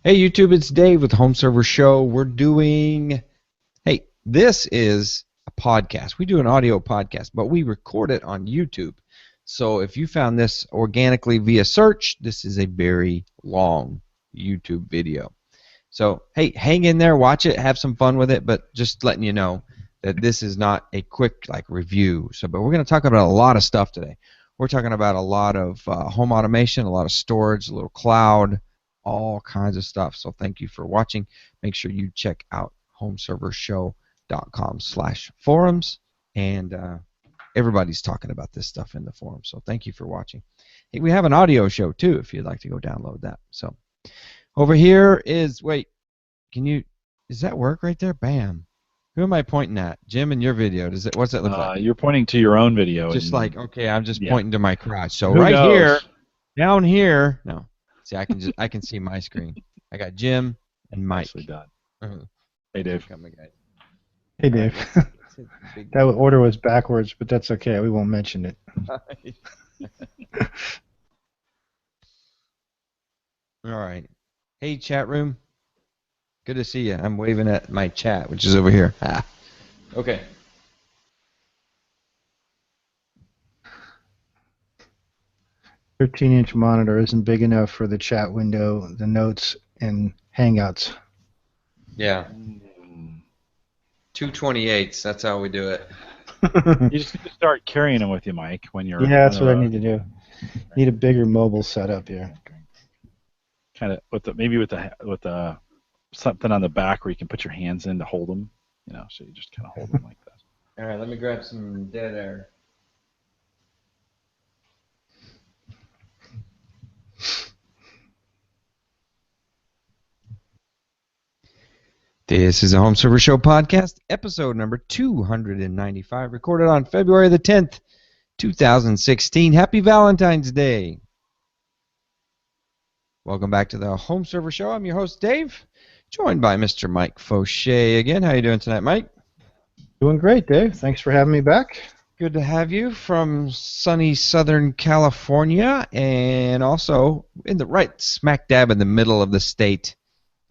Hey YouTube, it's Dave with the Home Server Show. We're doing, this is a podcast. We do an audio podcast, but we record it on YouTube. So if you found this organically via search, this is a very long YouTube video. So, hey, hang in there, watch it, have some fun with it, but just letting you know that this is not a quick review. So, but we're going to talk about a lot of stuff today. We're talking about a lot of home automation, a lot of storage, a little cloud, all kinds of stuff. So thank you for watching. Make sure you check out homeservershow.com/forums, and everybody's talking about this stuff in the forum. So thank you for watching. Hey, we have an audio show too if you'd like to go download that. So over here is, does that work right there? Bam. Who am I pointing at? Jim, in your video, what's that look like? You're pointing to your own video. Just okay, I'm just pointing to my crotch. So Who right knows? here, down here, no. See, I can see my screen. I got Jim and Mike. Nicely done. Hey, Dave. Hey, Dave. That order was backwards, but that's okay. We won't mention it. All right. Hey, chat room. Good to see you. I'm waving at my chat, which is over here. Okay. 13-inch monitor isn't big enough for the chat window, the notes, and Hangouts. Yeah. 228s. That's how we do it. You just need to start carrying them with you, Mike, when you're. Yeah, that's what I need to do. Need a bigger mobile setup here. Kind of with the something on the back where you can put your hands in to hold them. You know, so you just kind of hold them like that. All right. Let me grab some dead air. This is a Home Server Show podcast, episode number 295, recorded on February the 10th, 2016. Happy Valentine's Day. Welcome back to the Home Server Show. I'm your host, Dave, joined by Mr. Mike Fauché again. How you doing tonight, Mike? Doing great, Dave. Thanks for having me back. Good to have you from sunny Southern California, and also in the right smack dab in the middle of the state,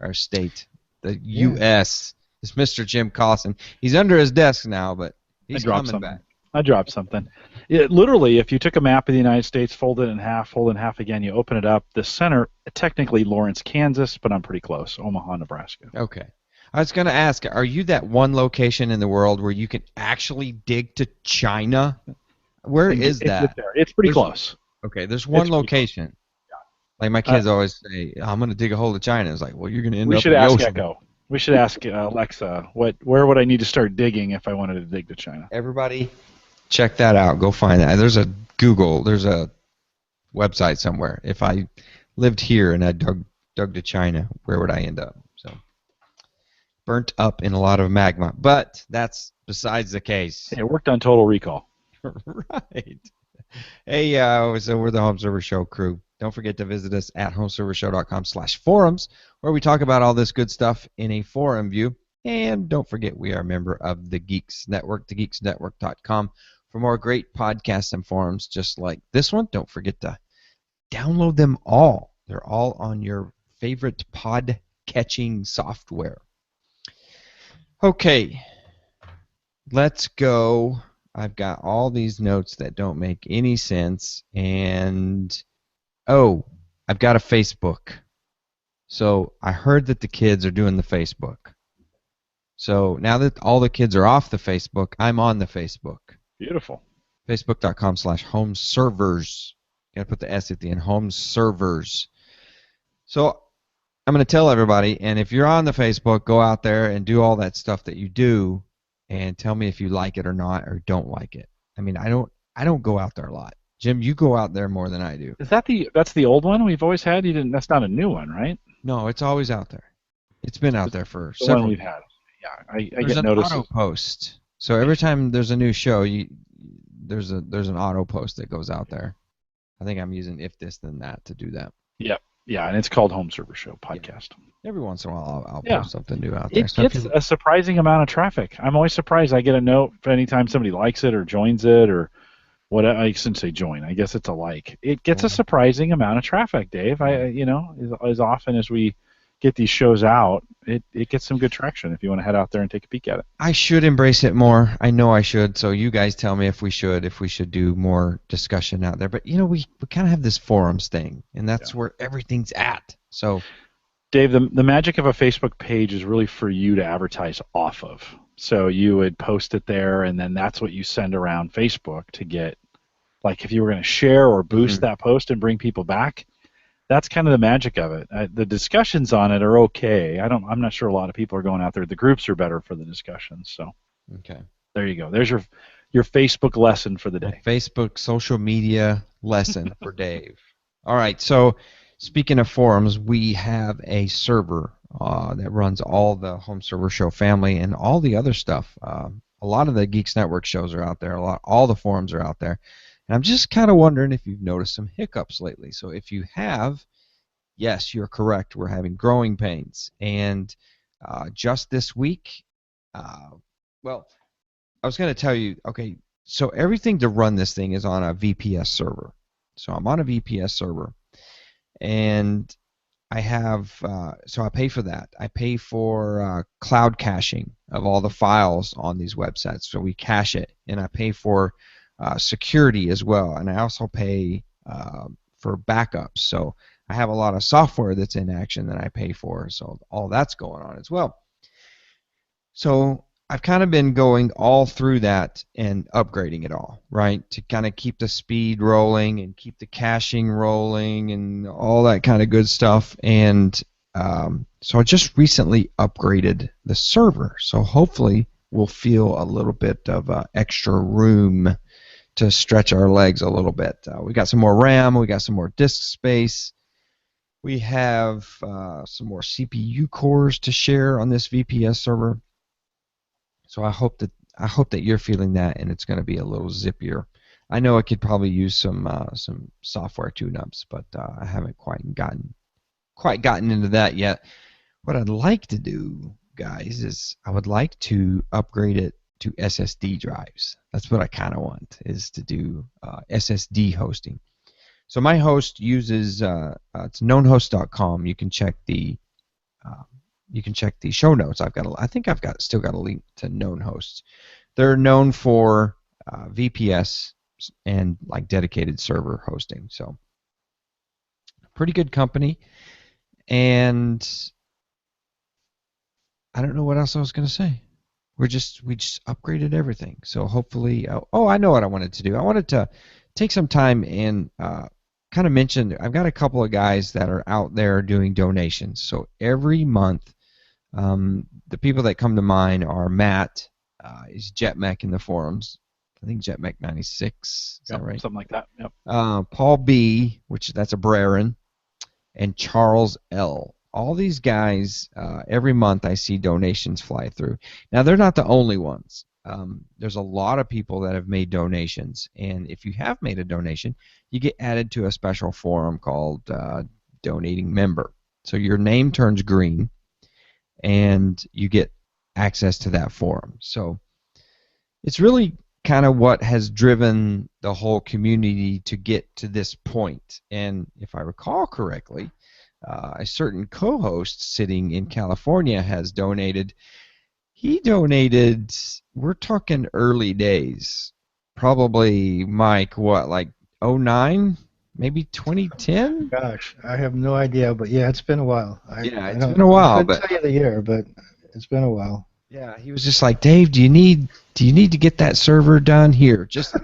our state. The U.S. is Mr. Jim Collison. He's under his desk now, but he's coming back. I dropped something. Literally, if you took a map of the United States, fold it in half, fold it in half again, you open it up, the center, technically Lawrence, Kansas, but I'm pretty close, Omaha, Nebraska. Okay. I was going to ask, are you that one location in the world where you can actually dig to China? Where is that? It's pretty close. Okay, there's one location. Like my kids always say, I'm going to dig a hole to China. It's like, well, you're going to end up in the ocean. We should ask Echo. We should ask Alexa, where would I need to start digging if I wanted to dig to China? Everybody, check that out. Go find that. There's a website somewhere. If I lived here and I dug to China, where would I end up? So, burnt up in a lot of magma. But that's besides the case. It worked on Total Recall. Right. Hey, so we're the Home Server Show crew. Don't forget to visit us at homeservershow.com/forums, where we talk about all this good stuff in a forum view. And don't forget, we are a member of the Geeks Network, thegeeksnetwork.com, for more great podcasts and forums just like this one. Don't forget to download them all. They're all on your favorite pod-catching software. Okay, let's go. I've got all these notes that don't make any sense, and I've got a Facebook. So I heard that the kids are doing the Facebook. So now that all the kids are off the Facebook, I'm on the Facebook. Beautiful. Facebook.com/homeservers. Got to put the S at the end. Home servers. So I'm going to tell everybody, and if you're on the Facebook, go out there and do all that stuff that you do, and tell me if you like it or not, or don't like it. I mean, I don't go out there a lot. Jim, you go out there more than I do. Is that's the old one we've always had? That's not a new one, right? No, it's always out there. It's been out there for the several. One we've had. Yeah, I there's get an notices. auto post. So every time there's a new show, there's an auto post that goes out there. I think I'm using if this then that to do that. Yep. Yeah, and it's called Home Server Show Podcast. Yeah. Every once in a while, I'll post something new out there. It gets a surprising amount of traffic. I'm always surprised. I get a note anytime somebody likes it or joins it or what. I shouldn't say join. I guess it's a like. It gets a surprising amount of traffic, Dave. As often as we get these shows out, it gets some good traction if you want to head out there and take a peek at it. I should embrace it more. I know I should. So you guys tell me if we should do more discussion out there. But we kind of have this forums thing, and that's where everything's at. So, Dave, the magic of a Facebook page is really for you to advertise off of. So you would post it there, and then that's what you send around Facebook to get, like if you were going to share or boost that post and bring people back. That's kind of the magic of it. The discussions on it are okay. I'm not sure a lot of people are going out there. The groups are better for the discussions. So, okay, there you go. There's your Facebook lesson for the day. Facebook social media lesson for Dave. All right. So, speaking of forums, we have a server that runs all the Home Server Show family and all the other stuff. A lot of the Geeks Network shows are out there. All the forums are out there. And I'm just kind of wondering if you've noticed some hiccups lately. So if you have, yes, you're correct. We're having growing pains. And just this week, well, I was going to tell you, okay, so everything to run this thing is on a VPS server. So I'm on a VPS server. And I have, so I pay for that. I pay for cloud caching of all the files on these websites. So we cache it. And I pay for security as well, and I also pay for backups. So I have a lot of software that's in action that I pay for, so all that's going on as well. So I've kind of been going all through that and upgrading it all, right, to kind of keep the speed rolling and keep the caching rolling and all that kind of good stuff. And so I just recently upgraded the server, so hopefully we'll feel a little bit of extra room to stretch our legs a little bit. We got some more RAM, we got some more disk space, we have some more CPU cores to share on this VPS server. So I hope that you're feeling that, and it's going to be a little zippier. I know I could probably use some software tune-ups, but I haven't quite gotten into that yet. What I'd like to do, guys, is I would like to upgrade it to SSD drives. That's what I kind of want, is to do SSD hosting. So my host uses it's knownhost.com. You can check the show notes. I think I've still got a link to Known Hosts. They're known for VPS and like dedicated server hosting. So pretty good company. And I don't know what else I was going to say. We just upgraded everything. So hopefully, I know what I wanted to do. I wanted to take some time and kind of mention, I've got a couple of guys that are out there doing donations. So every month, the people that come to mind are Matt, is JetMech in the forums. I think JetMech 96. Is that right? Something like that. Yep. Paul B, which that's a Brerin, and Charles L. All these guys, every month I see donations fly through. Now, they're not the only ones. There's a lot of people that have made donations, and if you have made a donation, you get added to a special forum called Donating Member. So your name turns green, and you get access to that forum. So it's really kind of what has driven the whole community to get to this point. And if I recall correctly, a certain co-host sitting in California has donated. He donated, we're talking early days, probably, Mike, what, like 09, maybe 2010? Gosh, I have no idea, but yeah, it's been a while. It's been a while. I couldn't tell you the year, but it's been a while. Yeah, he was just like, Dave, do you need to get that server done? Here, just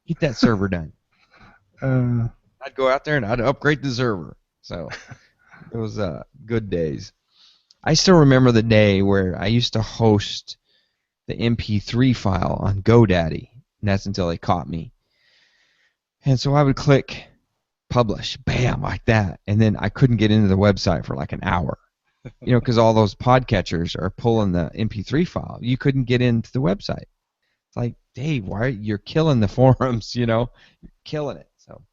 get that server done. I'd go out there and I'd upgrade the server. So it was good days. I still remember the day where I used to host the MP3 file on GoDaddy, and that's until they caught me. And so I would click publish, bam, like that, and then I couldn't get into the website for like an hour, because all those podcatchers are pulling the MP3 file. You couldn't get into the website. It's like, Dave, you're killing the forums, you're killing it. So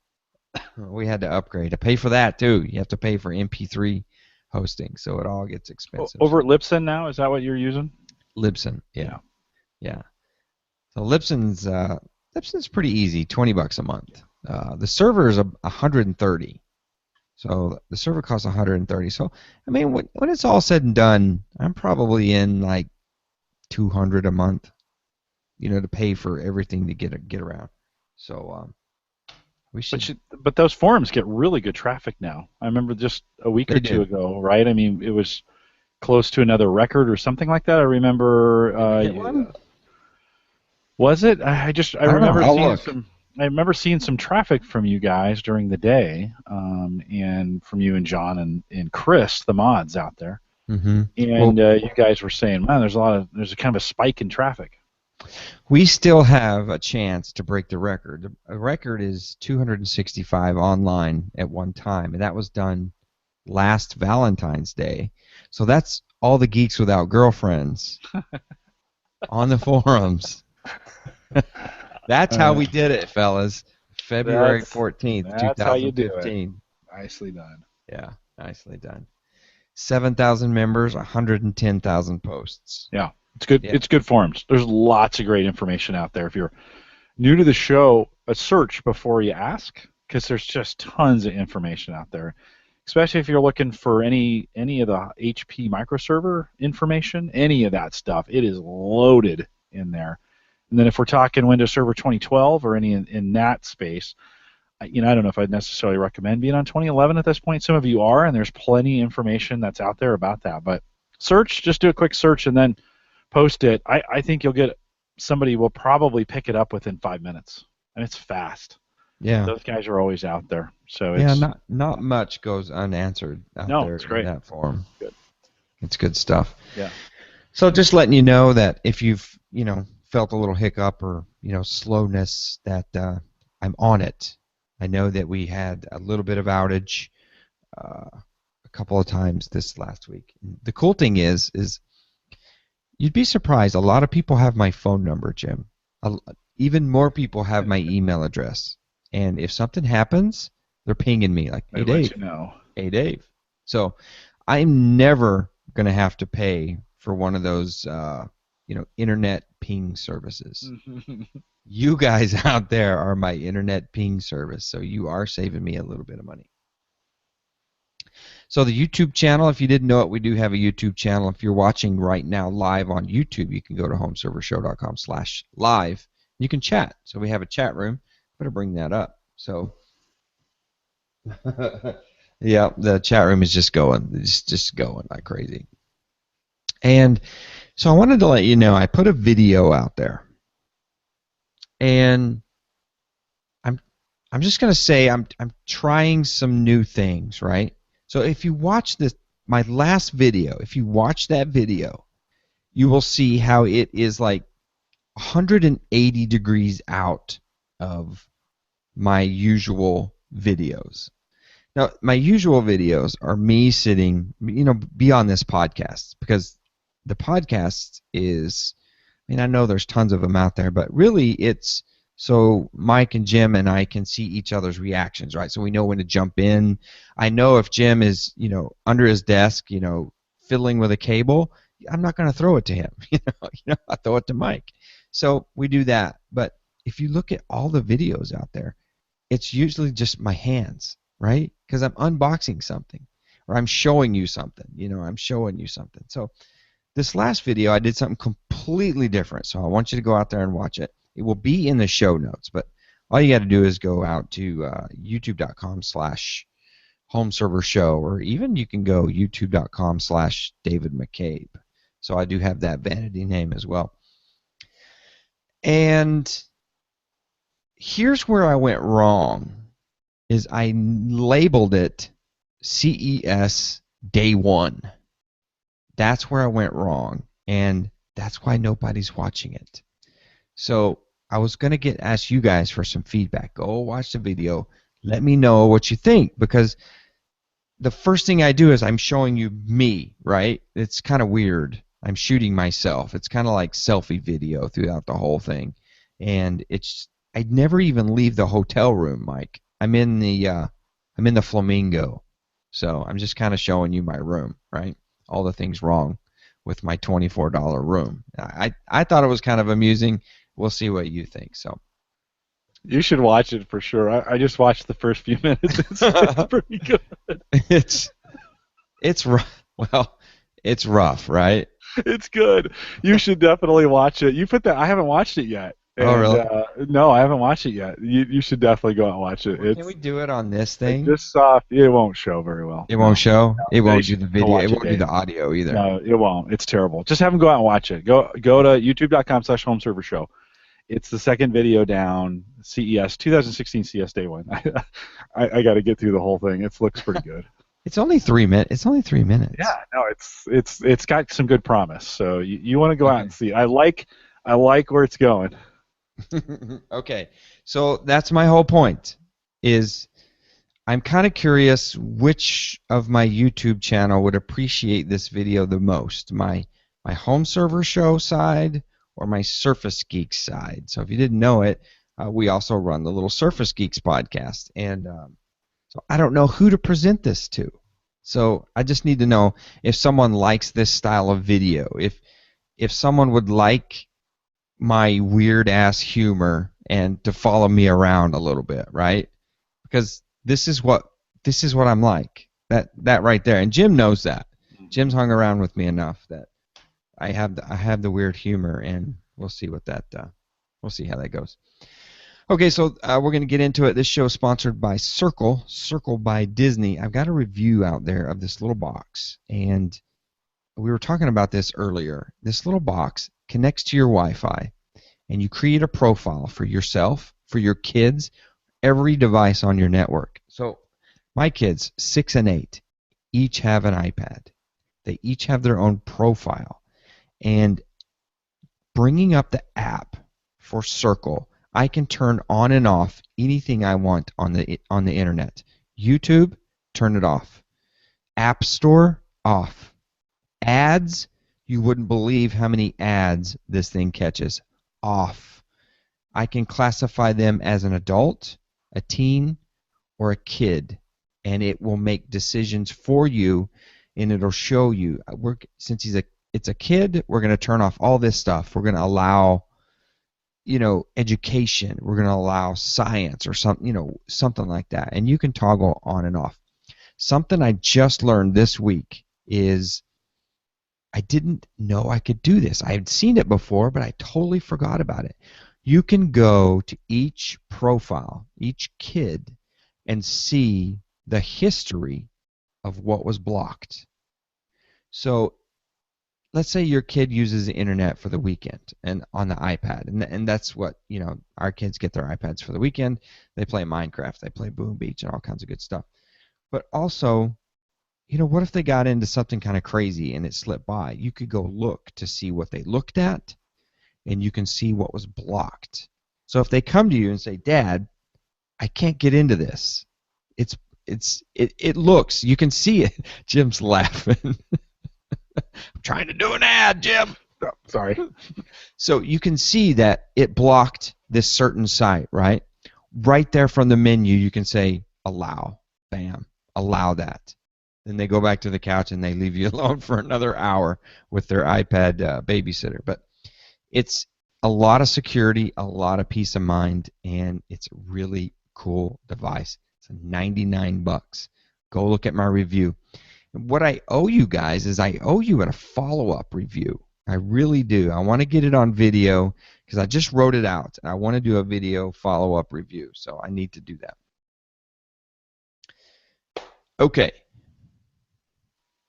we had to upgrade. I pay for that too. You have to pay for MP3 hosting, so it all gets expensive. Over at Libsyn now, is that what you're using? Libsyn, yeah. So Libsyn's pretty easy, $20 a month. The server is $130. So the server costs 130. So I mean, when it's all said and done, I'm probably in like 200 a month, to pay for everything to get around. So we should. But those forums get really good traffic now. I remember just a week They or two do. ago, right? I mean, it was close to another record or something like that. I remember. Did we hit one? Was it? I I don't know. remember I'll seeing look. some. I remember seeing some traffic from you guys during the day, and from you and John and Chris, the mods out there. Mm-hmm. And Well, you guys were saying, man, there's a kind of a spike in traffic. we still have a chance to break the record. The record is 265 online at one time, and that was done last Valentine's Day. So that's all the geeks without girlfriends on the forums. That's how we did it, fellas. February 14th, That's how you do it. 2015. Nicely done. Yeah, nicely done. 7,000 members, 110,000 posts. Yeah, it's good. Yeah. It's good forums. There's lots of great information out there. If you're new to the show, a search before you ask, because there's just tons of information out there. Especially if you're looking for any of the HP microserver information, any of that stuff, it is loaded in there. And then if we're talking Windows Server 2012 or any in that space, I don't know if I'd necessarily recommend being on 2011 at this point. Some of you are, and there's plenty of information that's out there about that. But just do a quick search and then post it. I think somebody will probably pick it up within 5 minutes, and it's fast. Yeah. Those guys are always out there. So not much goes unanswered out there it's great. in that forum. Good. It's good stuff. Yeah. So just letting you know that if you've, felt a little hiccup or, slowness, that I'm on it. I know that we had a little bit of outage a couple of times this last week. The cool thing is you'd be surprised. A lot of people have my phone number, Jim. Even more people have my email address. And if something happens, they're pinging me like, "Hey, Dave." Let you know. Hey, Dave. So I'm never going to have to pay for one of those, internet ping services. You guys out there are my internet ping service, so you are saving me a little bit of money. So the YouTube channel, if you didn't know it, we do have a YouTube channel. If you're watching right now live on YouTube, you can go to homeservershow.com/live. You can chat. So we have a chat room. Better bring that up. So, yeah, the chat room is just going. It's just going like crazy. And so I wanted to let you know, I put a video out there. And I'm just going to say I'm trying some new things, right? So if you watch my last video, if you watch that video, you will see how it is like 180 degrees out of my usual videos. Now, my usual videos are me sitting, beyond this podcast, because the podcast is, I know there's tons of them out there, but really it's so Mike and Jim and I can see each other's reactions, right? So we know when to jump in. I know if Jim is, under his desk, fiddling with a cable, I'm not going to throw it to him. I throw it to Mike. So we do that. But if you look at all the videos out there, it's usually just my hands, right? Because I'm unboxing something or I'm showing you something. I'm showing you something. So this last video, I did something completely different. So I want you to go out there and watch it. It will be in the show notes, but all you got to do is go out to youtube.com/homeservershow, or even you can go youtube.com/David McCabe. So I do have that vanity name as well. And here's where I went wrong, is I labeled it CES Day 1. That's where I went wrong, and that's why nobody's watching it. So I was going to ask you guys for some feedback. Go watch the video. Let me know what you think, because the first thing I do is I'm showing you me, right? It's kind of weird. I'm shooting myself. It's kind of like selfie video throughout the whole thing, and I'd never even leave the hotel room, Mike. I'm in the Flamingo, so I'm just kind of showing you my room, right? All the things wrong with my $24 room. I thought it was kind of amusing. We'll see what you think. So You should watch it for sure. I just watched the first few minutes. It's pretty good. It's rough. Well, it's rough, right? It's good. You should definitely watch it. You put that. I haven't watched it yet. Oh, And really? no, I haven't watched it yet. You should definitely go out and watch it. Well, can we do it on this I thing? just saw. It won't show very well. It won't show. No, It won't you do the should video. watch It won't do Dave. the audio either. No, it won't. It's terrible. Just have them go out and watch it. Go to youtube.com/homeservershow. It's the second video down. CES 2016 CES Day 1. I got to get through the whole thing. It looks pretty good. It's only 3 minutes. It's only 3 minutes. Yeah, no, it's got some good promise. So you want to go out and see. I like where it's going. Okay, so that's my whole point. Is I'm kind of curious which of my YouTube channel would appreciate this video the most, my home server show side or my Surface Geeks side. So if you didn't know it, we also run the little Surface Geeks podcast, and so I don't know who to present this to. So I just need to know if someone likes this style of video, if someone would like my weird ass humor and to follow me around a little bit, right? Because this is what I'm like. That right there. And Jim knows that. Jim's hung around with me enough that I have the weird humor, and we'll see what that we'll see how that goes. Okay, so we're going to get into it. This show is sponsored by Circle by Disney. I've got a review out there of this little box, and we were talking about this earlier. This little box connects to your Wi-Fi, and you create a profile for yourself, for your kids, every device on your network. So my kids, 6 and 8, each have an iPad. They each have their own profile. And bringing up the app for Circle, I can turn on and off anything I want on the internet. YouTube, turn it off. App Store, off. Ads, you wouldn't believe how many ads this thing catches. Off. I can classify them as an adult, a teen, or a kid, and it will make decisions for you, and it'll show you. Since it's a kid, we're going to turn off all this stuff. We're going to allow, education. We're going to allow science or something like that, and you can toggle on and off. Something I just learned this week is I didn't know I could do this. I had seen it before, but I totally forgot about it. You can go to each profile, each kid, and see the history of what was blocked. So let's say your kid uses the internet for the weekend and on the iPad, and that's what, our kids get their iPads for the weekend. They play Minecraft, they play Boom Beach, and all kinds of good stuff. But also, what if they got into something kind of crazy and it slipped by? You could go look to see what they looked at, and you can see what was blocked. So if they come to you and say, Dad, I can't get into this. It looks, you can see it. Jim's laughing. I'm trying to do an ad, Jim. Oh, sorry. So you can see that it blocked this certain site, right? Right there from the menu, you can say, allow. Bam. Allow that. Then they go back to the couch and they leave you alone for another hour with their iPad babysitter. But it's a lot of security, a lot of peace of mind, and it's a really cool device. It's $99. Go look at my review. What I owe you guys is I owe you a follow-up review. I really do. I want to get it on video because I just wrote it out, and I want to do a video follow-up review, so I need to do that. Okay.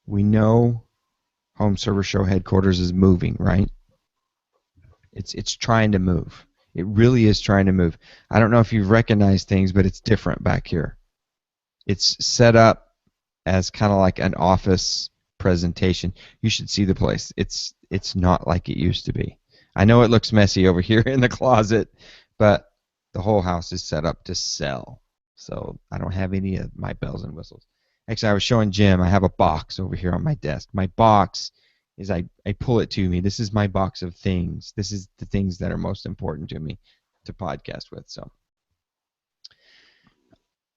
We know Home Server Show headquarters is moving, right? It's trying to move. It really is trying to move. I don't know if you've recognized things, but it's different back here. It's set up as kind of like an office presentation. You should see the place. It's not like it used to be. I know it looks messy over here in the closet, but the whole house is set up to sell. So I don't have any of my bells and whistles. Actually, I was showing Jim, I have a box over here on my desk. My box is, I pull it to me. This is my box of things. This is the things that are most important to me to podcast with. So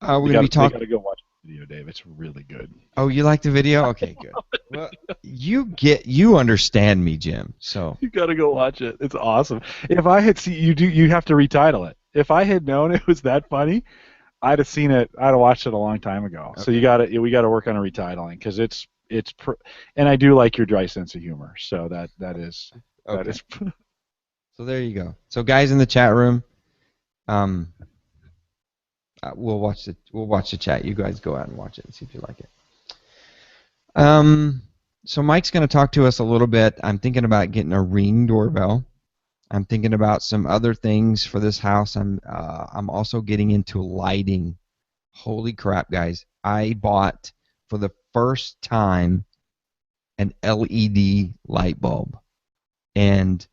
we're going to be talking. You got to go watch the video, Dave. It's really good. Oh, you like the video? Okay, good. Well, you understand me, Jim. So you got to go watch it. It's awesome. If I had seen you have to retitle it. if I had known it was that funny, I'd have seen it. I'd have watched it a long time ago. Okay. So we got to work on a retitling because and I do like your dry sense of humor. So that is. Okay. So there you go. So guys in the chat room, we'll watch the chat. You guys go out and watch it and see if you like it. So Mike's going to talk to us a little bit. I'm thinking about getting a Ring doorbell. I'm thinking about some other things for this house. I'm also getting into lighting. Holy crap, guys! I bought for the first time an LED light bulb, and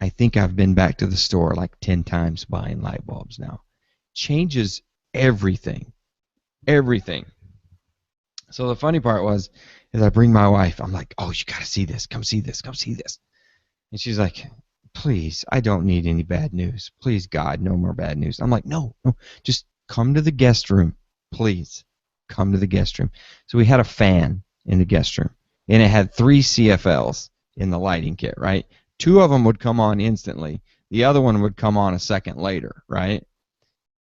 I think I've been back to the store like 10 times buying light bulbs now. Changes everything. Everything. So the funny part was, is I bring my wife, I'm like, oh, you got to see this. Come see this. Come see this. And she's like, please, I don't need any bad news. Please, God, no more bad news. I'm like, no, just come to the guest room. Please, come to the guest room. So we had a fan in the guest room, and it had 3 CFLs in the lighting kit, right? 2 of them would come on instantly. The other one would come on a second later, right?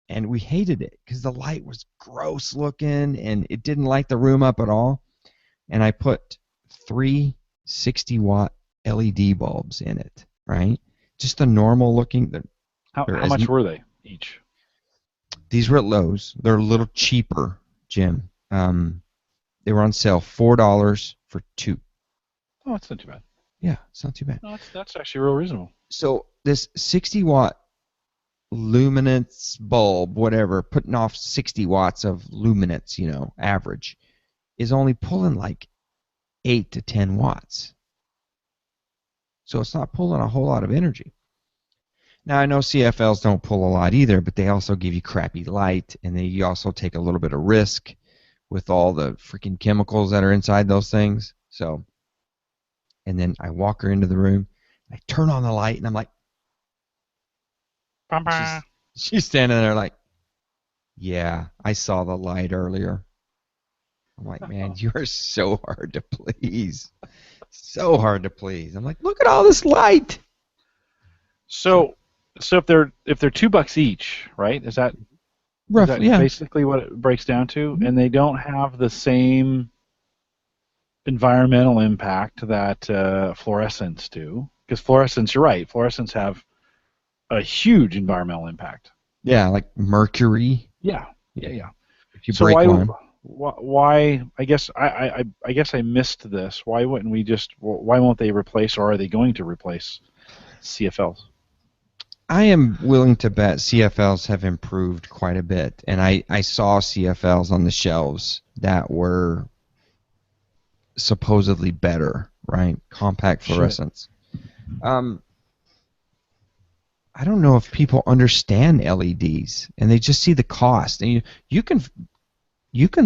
And we hated it because the light was gross looking and it didn't light the room up at all. And I put 3 60-watt LED bulbs in it, right? Just the normal looking. How much were they each? These were at Lowe's. They're a little cheaper, Jim. They were on sale, $4 for 2. Oh, that's not too bad. Yeah, it's not too bad. No, that's actually real reasonable. So this 60-watt luminance bulb, whatever, putting off 60 watts of luminance, average, is only pulling like 8 to 10 watts. So it's not pulling a whole lot of energy. Now, I know CFLs don't pull a lot either, but they also give you crappy light, and you also take a little bit of risk with all the freaking chemicals that are inside those things. So, and then I walk her into the room, I turn on the light, and I'm like, she's standing there like, yeah, I saw the light earlier. I'm like, man, you are so hard to please. So hard to please. I'm like, look at all this light. So if they're $2 each, right? Is that roughly? Is that basically what it breaks down to? Mm-hmm. And they don't have the same environmental impact that fluorescents do, because fluorescents, you're right, fluorescents have a huge environmental impact. Yeah, like mercury. Yeah. If you break one. Why? I guess I missed this. Why won't they replace, or are they going to replace CFLs? I am willing to bet CFLs have improved quite a bit, and I saw CFLs on the shelves that were supposedly better, right? Compact fluorescents. Sure. I don't know if people understand LEDs, and they just see the cost. And you can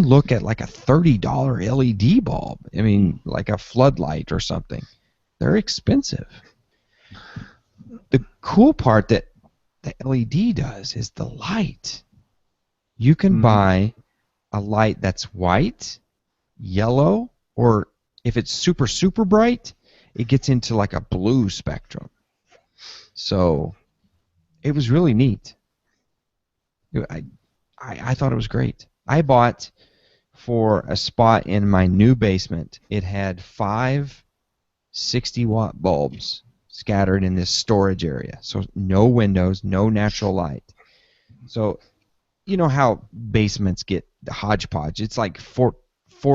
look at like a $30 LED bulb. I mean, like a floodlight or something. They're expensive. The cool part that the LED does is the light. You can buy a light that's white, yellow, or if it's super, super bright, it gets into like a blue spectrum. So it was really neat. I thought it was great. I bought for a spot in my new basement. It had 5 60-watt bulbs scattered in this storage area. So no windows, no natural light. So you know how basements get the hodgepodge. It's like four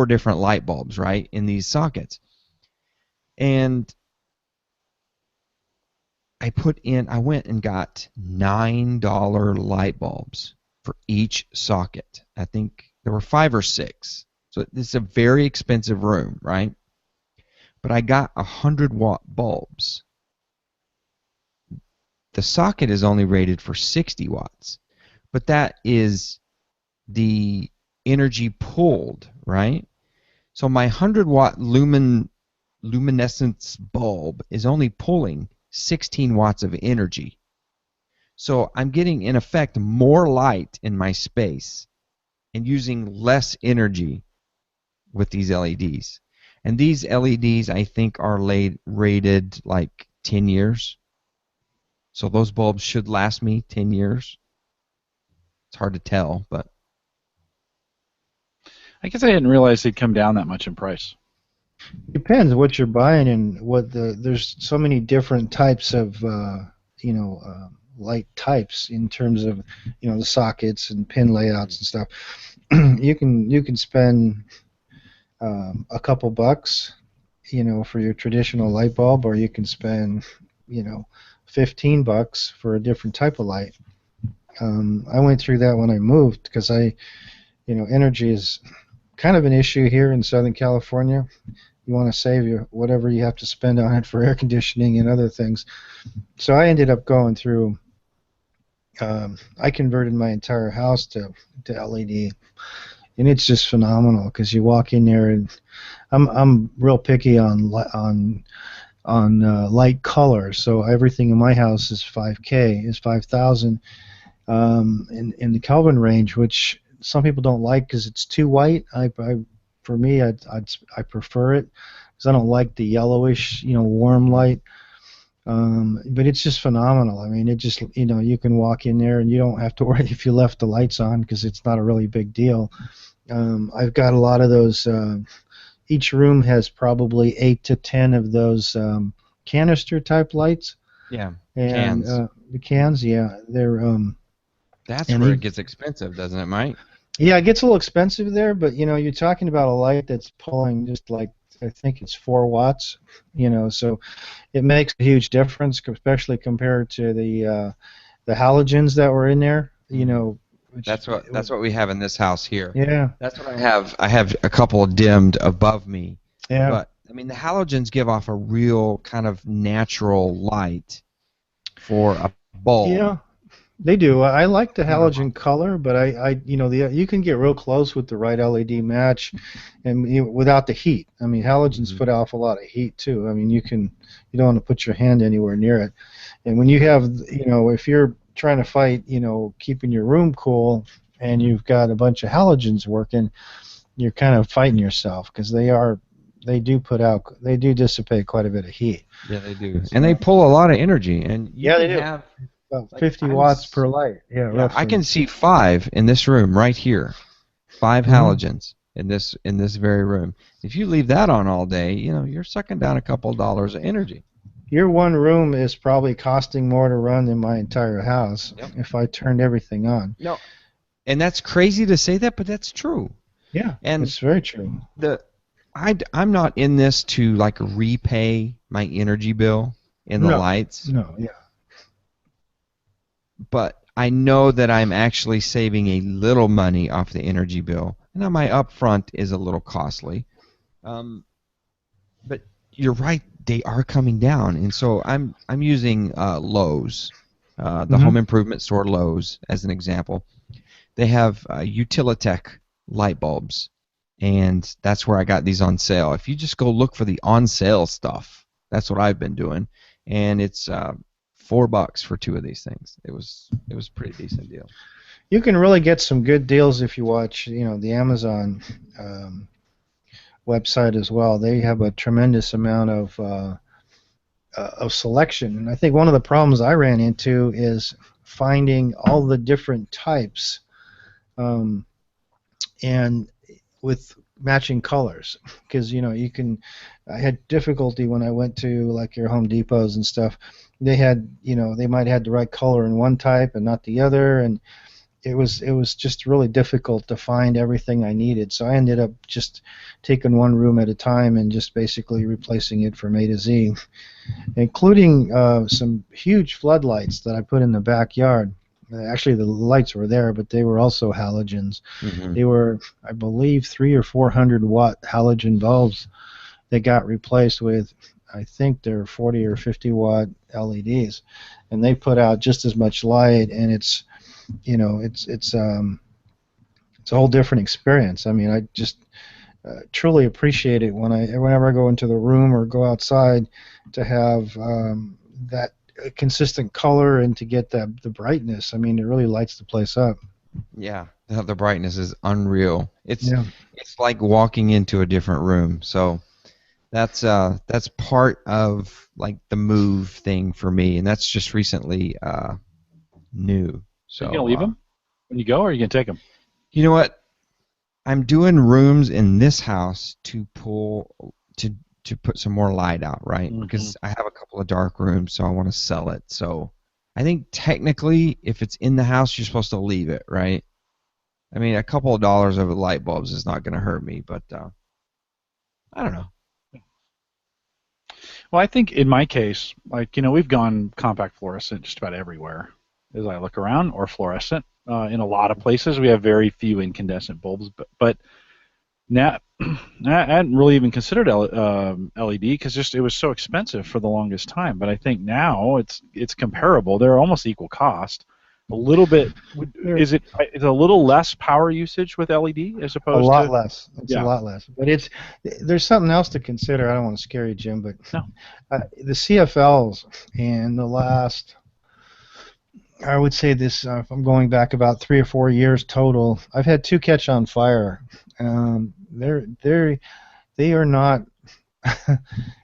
different light bulbs, right, in these sockets. And I went and got $9 light bulbs for each socket. I think there were 5 or 6. So it's a very expensive room, right? But I got 100-watt bulbs. The socket is only rated for 60 watts, but that is the energy pulled, right? So my 100-watt luminescence bulb is only pulling 16 watts of energy. So I'm getting, in effect, more light in my space and using less energy with these LEDs. And these LEDs, I think, are rated like 10 years. So those bulbs should last me 10 years. hard to tell, but I guess I didn't realize they'd come down that much in price. Depends what you're buying and what there's so many different types of light types in terms of the sockets and pin layouts and stuff. you can spend a couple bucks for your traditional light bulb, or you can spend 15 bucks for a different type of light. I went through that when I moved because energy is kind of an issue here in Southern California. You want to save whatever you have to spend on it for air conditioning and other things. So I ended up going through. I converted my entire house to LED, and it's just phenomenal because you walk in there, and I'm real picky on light color. So everything in my house is 5K, is 5,000 in the Kelvin range, which some people don't like because it's too white. For me, I prefer it because I don't like the yellowish, warm light. But it's just phenomenal. I mean, it just, you can walk in there and you don't have to worry if you left the lights on because it's not a really big deal. I've got a lot of those. Each room has probably 8 to 10 of those canister type lights. Yeah, and cans. The cans, yeah, they're. That's where it gets expensive, doesn't it, Mike? Yeah, it gets a little expensive there, but you're talking about a light that's pulling just like, I think it's 4 watts, so it makes a huge difference, especially compared to the halogens that were in there, That's what we have in this house here. Yeah. That's what I have. I have a couple dimmed above me. Yeah. But I mean, the halogens give off a real kind of natural light for a bulb. Yeah. They do. I like the halogen color, but you can get real close with the right LED match, and without the heat. I mean, halogens put off a lot of heat too. I mean, you don't want to put your hand anywhere near it. And when you have, if you're trying to fight, keeping your room cool, and you've got a bunch of halogens working, you're kind of fighting yourself because they do dissipate quite a bit of heat. Yeah, they do, and they pull a lot of energy. And they do. Have about 50 watts per light. Yeah, I can see 5 in this room right here. 5 halogens in this very room. If you leave that on all day, you're sucking down a couple of dollars of energy. Your one room is probably costing more to run than my entire house if I turned everything on. No, and that's crazy to say that, but that's true. Yeah, and it's very true. I'm not in this to like repay my energy bill in the lights. No, yeah. But I know that I'm actually saving a little money off the energy bill. Now my upfront is a little costly, but you're right, they are coming down, and so I'm using Lowe's, the home improvement store Lowe's as an example. They have Utilitech light bulbs, and that's where I got these on sale. If you just go look for the on sale stuff, that's what I've been doing, and it's $4 for 2 of these things. It was a pretty decent deal. You can really get some good deals if you watch, the Amazon website as well. They have a tremendous amount of selection, and I think one of the problems I ran into is finding all the different types, and with matching colors, because I had difficulty when I went to like your Home Depots and stuff. They had, they might have the right color in one type and not the other, and it was just really difficult to find everything I needed. So I ended up just taking one room at a time and just basically replacing it from A to Z, including some huge floodlights that I put in the backyard. Actually, the lights were there, but they were also halogens. They were, I believe, 300 or 400 watt halogen bulbs that got replaced with, I think they're 40 or 50 watt LEDs, and they put out just as much light, and it's a whole different experience. I mean, I just truly appreciate it whenever I go into the room or go outside to have that consistent color and to get the brightness. I mean, it really lights the place up. Yeah, the brightness is unreal. It's like walking into a different room. So that's part of like the move thing for me, and that's just recently new. So you gonna leave them? when you go, or are you gonna take them? You know what? I'm doing rooms in this house to pull to put some more light out, right? Mm-hmm. Because I have a couple of dark rooms, so I want to sell it. So I think technically, if it's in the house, you're supposed to leave it, right? I mean, a couple of dollars over light bulbs is not going to hurt me, but I don't know. Well, I think in my case, like, we've gone compact fluorescent just about everywhere as I look around, or fluorescent. In a lot of places, we have very few incandescent bulbs, but now I hadn't really even considered LED because just it was so expensive for the longest time. But I think now it's comparable. They're almost equal cost. A little bit. Is it? It's a little less power usage with LED as A opposed lot to. less. It's a Yeah. lot less. But there's something else to consider. I don't want to scare you, Jim, but No. the CFLs in the last, I would say this, if I'm going back about 3 or 4 years total, I've had two catch on fire. They are not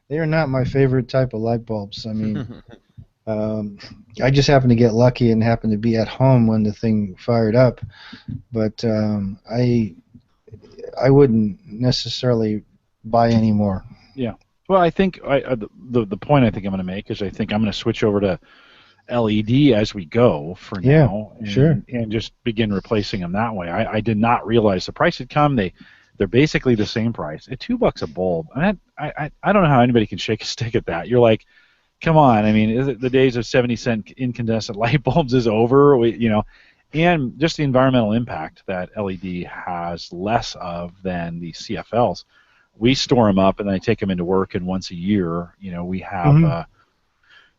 they are not my favorite type of light bulbs. I mean, I just happened to get lucky and happened to be at home when the thing fired up. But I wouldn't necessarily buy any more. Yeah. Well, I think the point I think I'm going to make is I think I'm going to switch over to LED as we go for Yeah, now, sure. and just begin replacing them that way. I did not realize the price had come. They're basically the same price at $2 a bulb. And I don't know how anybody can shake a stick at that. You're like, come on. I mean, is it the days of 70-cent incandescent light bulbs is over? And just the environmental impact that LED has less of than the CFLs. We store them up and then I take them into work, and once a year, we have a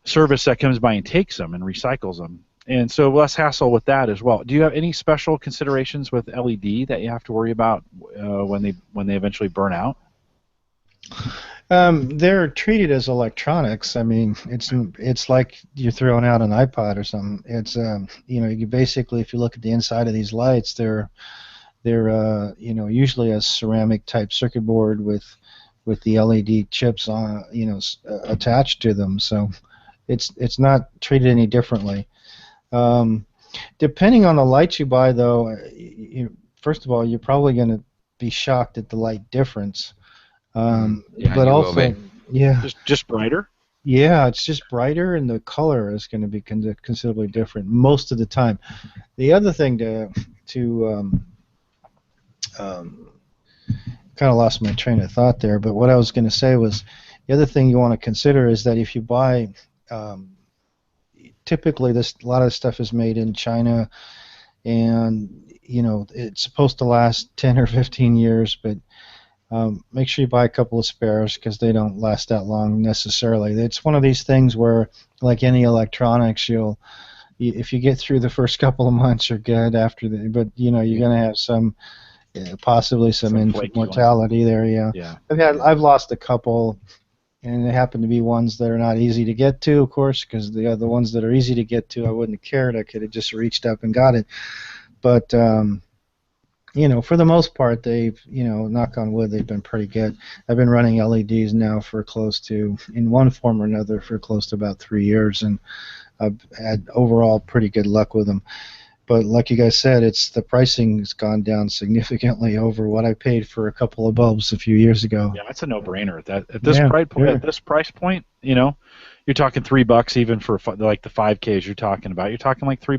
service that comes by and takes them and recycles them. And so less hassle with that as well. Do you have any special considerations with LED that you have to worry about when they eventually burn out? They're treated as electronics. I mean, it's like you're throwing out an iPod or something. It's you basically, if you look at the inside of these lights, they're usually a ceramic type circuit board with the LED chips on attached to them. So it's not treated any differently. Depending on the light you buy, though, first of all, you're probably going to be shocked at the light difference. Yeah, but you will also, be. yeah, Just brighter? yeah, it's just brighter, and the color is going to be considerably different most of the time. The other thing to kind of lost my train of thought there, but what I was going to say was the other thing you want to consider is that if you buy, typically a lot of stuff is made in China, and it's supposed to last 10 or 15 years, but make sure you buy a couple of spares because they don't last that long necessarily. It's one of these things where, like any electronics, if you get through the first couple of months, you're good. But you're going to have some. Possibly some infant mortality there. Yeah. I've lost a couple, and they happen to be ones that are not easy to get to, of course, because the ones that are easy to get to, I wouldn't have cared. I could have just reached up and got it. But for the most part, they've knock on wood, they've been pretty good. I've been running LEDs now for close to, in one form or another, for close to about 3 years, and I've had overall pretty good luck with them. But like you guys said, the pricing's gone down significantly over what I paid for a couple of bulbs a few years ago. Yeah, it's a no-brainer. At this price point, you're talking $3 even for like the 5Ks you're talking about. You're talking like $3,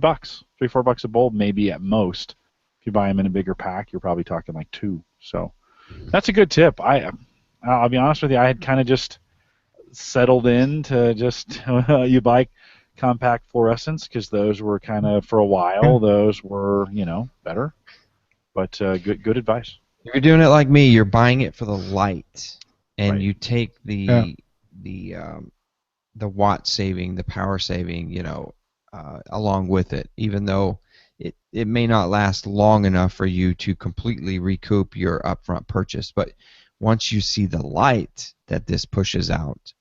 $4 a bulb maybe at most. If you buy them in a bigger pack, you're probably talking like $2. So that's a good tip. I'll be honest with you, I had kind of just settled in to just you buy compact fluorescents because those were kind of, for a while, those were better. But good advice. If you're doing it like me, you're buying it for the light, and Right. you take the watt saving, the power saving, along with it, even though it may not last long enough for you to completely recoup your upfront purchase. But once you see the light that this pushes out,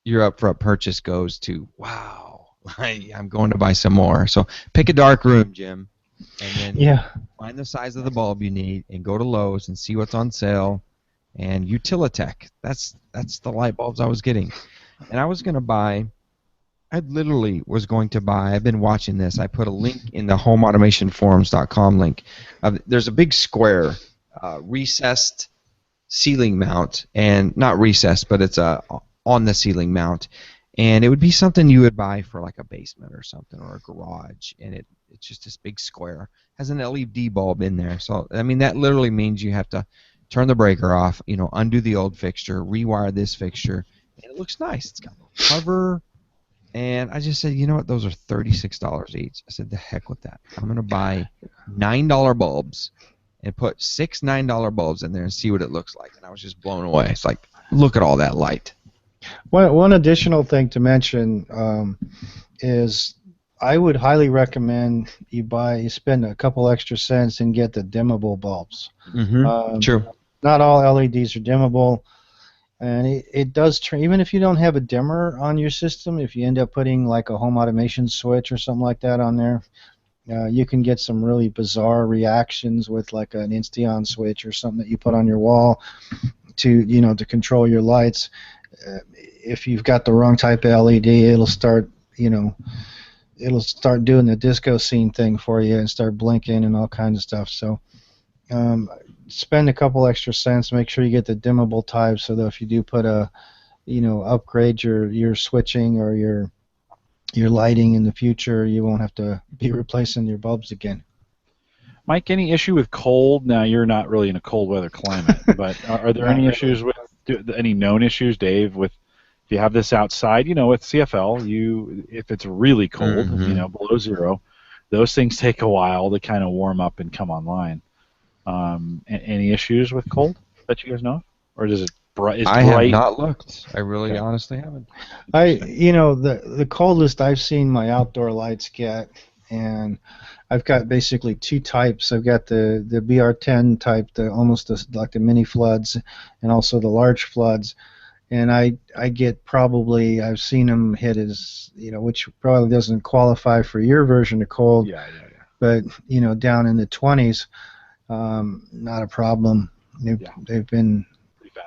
your upfront purchase goes to, wow, I'm going to buy some more. So pick a dark room, Jim, and then find the size of the bulb you need, and go to Lowe's and see what's on sale. And Utilitech, that's the light bulbs I was getting. And I was going to buy I literally was going to buy. I've been watching this. I put a link in the homeautomationforums.com link. There's a big square recessed ceiling mount, and not recessed, but it's a on the ceiling mount, and it would be something you would buy for like a basement or something or a garage, and it's just this big square, has an LED bulb in there. So I mean that literally means you have to turn the breaker off, undo the old fixture, rewire this fixture, and it looks nice. It's got a little cover. And I just said, you know what? Those are $36 each. I said, the heck with that. I'm going to buy $9 bulbs and put six $9 bulbs in there and see what it looks like. And I was just blown away. It's like, look at all that light. One additional thing to mention is I would highly recommend you spend a couple extra cents and get the dimmable bulbs. Mm-hmm. True. Not all LEDs are dimmable. And it does even if you don't have a dimmer on your system, if you end up putting like a home automation switch or something like that on there, you can get some really bizarre reactions with like an Insteon switch or something that you put on your wall to control your lights. If you've got the wrong type of LED, it'll start doing the disco scene thing for you and start blinking and all kinds of stuff. So spend a couple extra cents. Make sure you get the dimmable type, so that if you do put upgrade your switching or your lighting in the future, you won't have to be replacing your bulbs again. Mike, any issue with cold? Now, you're not really in a cold weather climate, but are there any issues with any known issues, Dave, with if you have this outside, with CFL, if it's really cold, Mm-hmm. Below zero, those things take a while to kind of warm up and come online. Any issues with cold that you guys know of? Or does it bright? I have not looked. I really honestly haven't. The coldest I've seen my outdoor lights get, and I've got basically two types. I've got the BR10 type, like the mini floods, and also the large floods. And I get probably, I've seen them hit as, which probably doesn't qualify for your version of cold. Yeah. But, down in the 20s, not a problem. They've been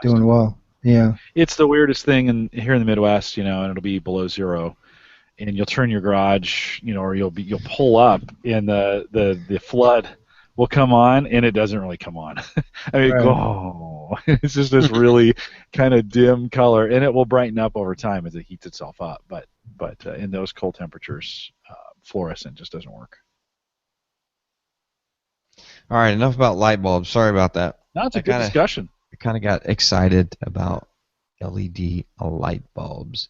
doing well. Yeah. It's the weirdest thing here in the Midwest, and it'll be below zero, and you'll turn your garage, or you'll pull up, and the flood will come on, and it doesn't really come on. I mean, right. It's just this really kind of dim color, and it will brighten up over time as it heats itself up. But in those cold temperatures, fluorescent just doesn't work. All right, enough about light bulbs. Sorry about that. No, it's a good discussion. I kind of got excited about LED light bulbs.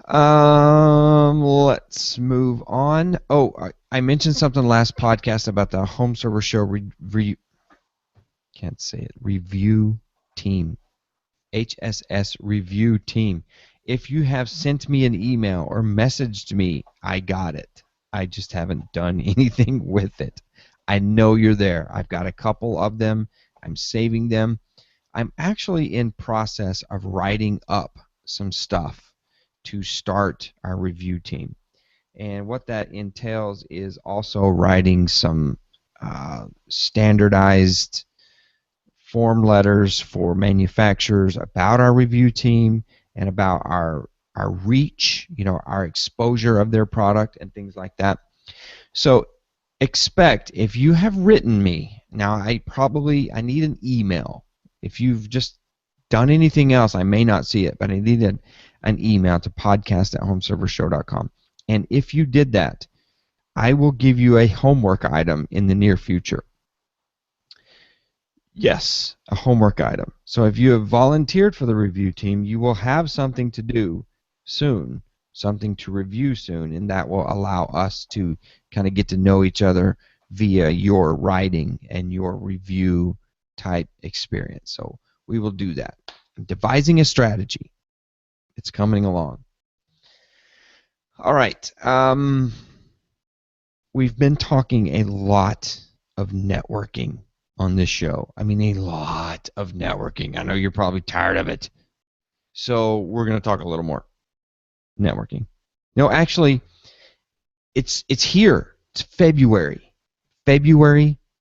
Let's move on. Oh, I mentioned something last podcast about the home server show review team. HSS review team. If you have sent me an email or messaged me, I got it. I just haven't done anything with it. I know you're there. I've got a couple of them. I'm saving them. I'm actually in process of writing up some stuff to start our review team. And what that entails is also writing some standardized form letters for manufacturers about our review team and about our reach, our exposure of their product and things like that. So expect, if you have written me, now I need an email. If you've just done anything else, I may not see it, but I need an email to podcast@homeservershow.com. And if you did that, I will give you a homework item in the near future. Yes, a homework item. So if you have volunteered for the review team, you will have something to do soon, something to review soon, and that will allow us to kind of get to know each other via your writing and your review type experience. So we will do that. I'm devising a strategy. It's coming along. All right. We've been talking a lot of networking on this show. I mean, a lot of networking. I know you're probably tired of it. So we're going to talk a little more networking. No, actually, it's here. It's February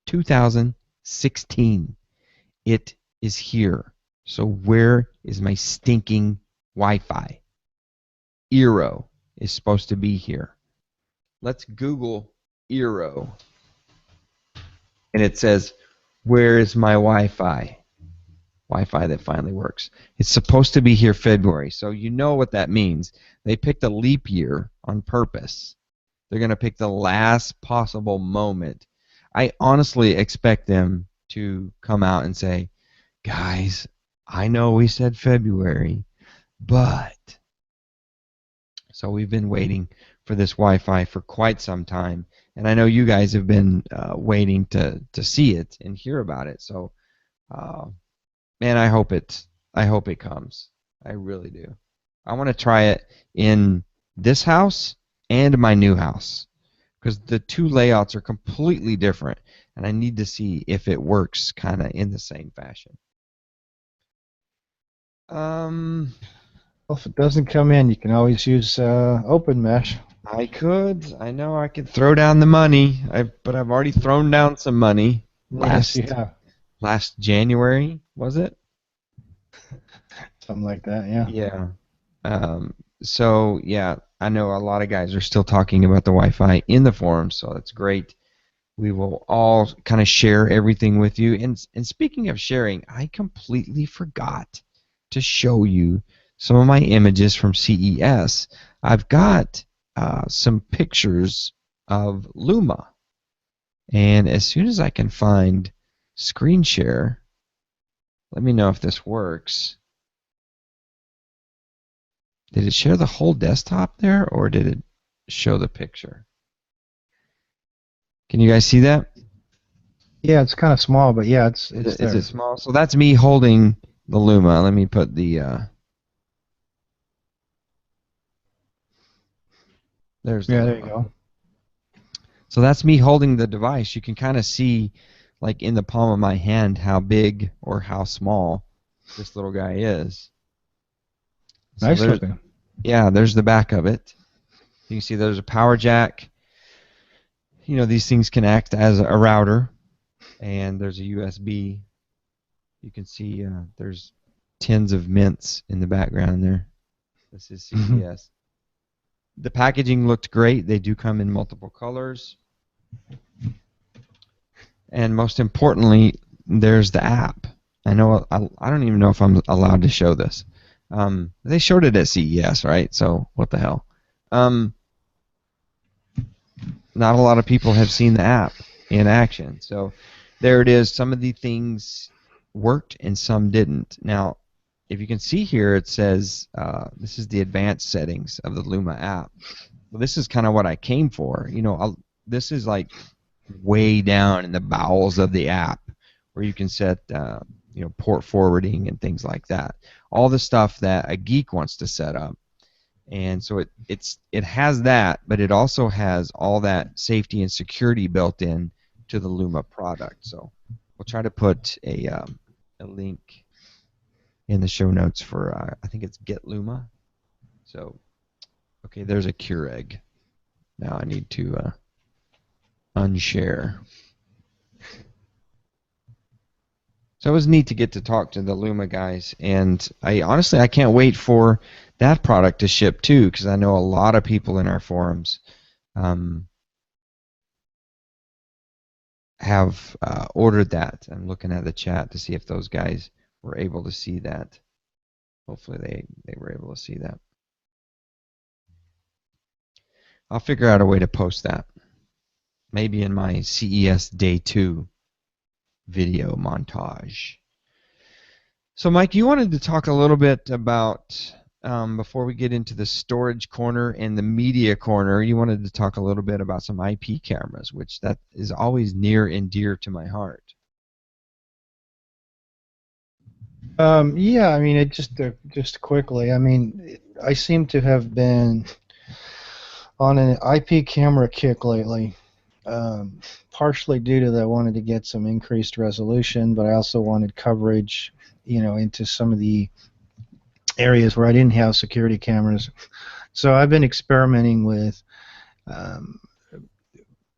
2016. It is here. So where is my stinking Wi-Fi? Eero is supposed to be here. Let's Google Eero. And it says, where is my Wi-Fi? Wi-Fi that finally works. It's supposed to be here February, so you know what that means. They picked a leap year on purpose. They're going to pick the last possible moment. I honestly expect them to come out and say, guys, I know we said February, but... So we've been waiting for this Wi-Fi for quite some time, and I know you guys have been waiting to see it and hear about it. So, man, I hope it comes. I really do. I want to try it in this house and my new house because the two layouts are completely different, and I need to see if it works kind of in the same fashion. Well, if it doesn't come in, you can always use Open Mesh. I could. I know I could throw down the money, but I've already thrown down some money Yes, you have. last January, was it? Something like that, yeah. Yeah. So, yeah, I know a lot of guys are still talking about the Wi-Fi in the forums, so that's great. We will all kind of share everything with you. And speaking of sharing, I completely forgot to show you some of my images from CES. I've got some pictures of Luma. And as soon as I can find screen share, let me know if this works. Did it share the whole desktop there, or did it show the picture? Can you guys see that? Yeah, it's kind of small, but yeah, it's there. Is it small? So that's me holding the Luma. Let me put the... There's the Yeah, Luma. there you go. So that's me holding the device. You can kind of see, like in the palm of my hand, how big or how small this little guy is. So Nice looking. Yeah, there's the back of it. You can see there's a power jack. You know, these things can act as a router, and there's a USB. You can see there's tins of mints in the background there. This is CES. The packaging looked great. They do come in multiple colors. And most importantly, there's the app. I know I don't even know if I'm allowed to show this. They showed it at CES, right? So what the hell? Not a lot of people have seen the app in action. So there it is. Some of the things worked and some didn't. Now, if you can see here, it says this is the advanced settings of the Luma app. Well, this is kind of what I came for. You know, this is like way down in the bowels of the app where you can set you know, port forwarding and things like that. All the stuff that a geek wants to set up. And so it has that, but it also has all that safety and security built in to the Luma product. So we'll try to put a link in the show notes for I think it's Get Luma. So okay, there's a Keurig. Now I need to unshare. So it was neat to get to talk to the Luma guys, and I honestly can't wait for that product to ship too, because I know a lot of people in our forums have ordered that. I'm looking at the chat to see if those guys were able to see that. Hopefully they were able to see that. I'll figure out a way to post that. Maybe in my CES Day 2 video montage. So Mike, you wanted to talk a little bit about, before we get into the storage corner and the media corner, you wanted to talk a little bit about some IP cameras, which that is always near and dear to my heart. Yeah, I mean, it just quickly. I mean, I seem to have been on an IP camera kick lately. Partially due to that, I wanted to get some increased resolution, but I also wanted coverage, you know, into some of the areas where I didn't have security cameras. So I've been experimenting with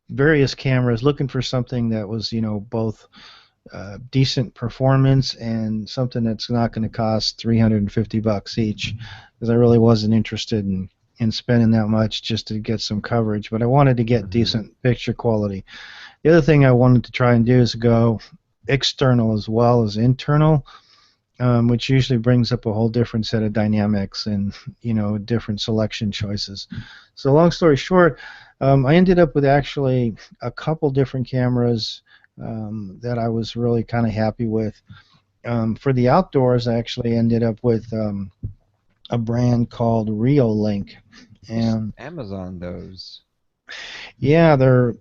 various cameras, looking for something that was, you know, both decent performance and something that's not going to cost $350 each, because I really wasn't interested in and spending that much just to get some coverage, but I wanted to get decent picture quality. The other thing I wanted to try and do is go external as well as internal, which usually brings up a whole different set of dynamics and different selection choices. So long story short, I ended up with actually a couple different cameras that I was really kind of happy with. For the outdoors, I actually ended up with a brand called Reolink, and Amazon those. yeah, there's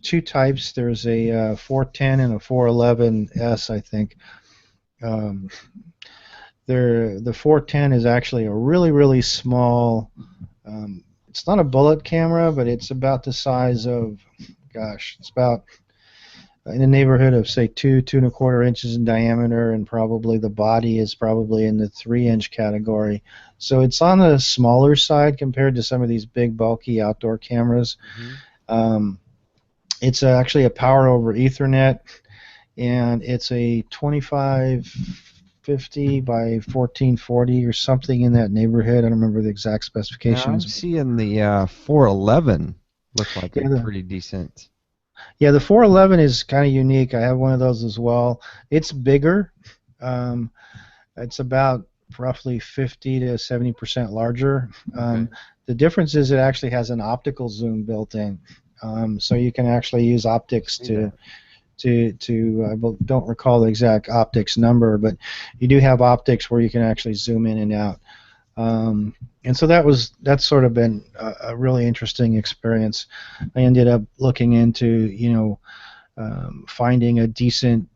two types. There's a 410 and a 411S, I think. Um, the 410 is actually a really, really small. It's not a bullet camera, but it's about the size of, gosh, it's about in the neighborhood of say 2.25 inches in diameter, and probably the body is probably in the 3-inch category. So it's on the smaller side compared to some of these big, bulky outdoor cameras. It's actually a power over Ethernet, and it's a 2550 by 1440 or something in that neighborhood. I don't remember the exact Now I'm specifications. seeing the 411 look like Yeah, a pretty decent. Yeah, the 411 is kind of unique. I have one of those as well. It's bigger. Um, it's about roughly 50 to 70% larger. The difference is it actually has an optical zoom built in, so you can actually use optics to I don't recall the exact optics number, but you do have optics where you can actually zoom in and out. And so that's sort of been a really interesting experience. I ended up looking into finding a decent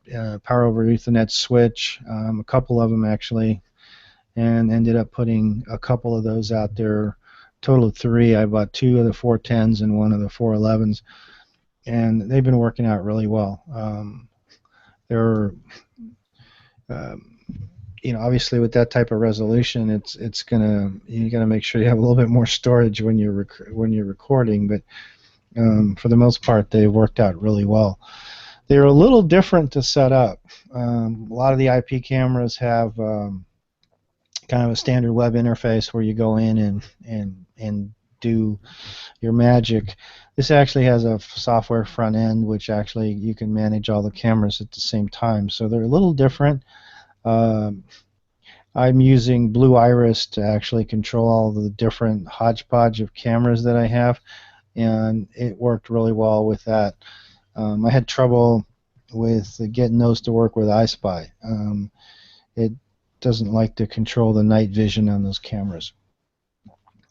power over Ethernet switch, a couple of them actually, and ended up putting a couple of those out there. Total of 3. I bought 2 of the 410s and 1 of the 411s, and they've been working out really well. They're obviously with that type of resolution, you gotta make sure you have a little bit more storage when you're recording, but for the most part, they worked out really well. They're a little different to set up. A lot of the IP cameras have kind of a standard web interface where you go in and do your magic. This actually has a software front end, which actually you can manage all the cameras at the same time. So they're a little different. I'm using Blue Iris to actually control all the different hodgepodge of cameras that I have, and it worked really well with that. I had trouble with getting those to work with iSpy. It doesn't like to control the night vision on those cameras.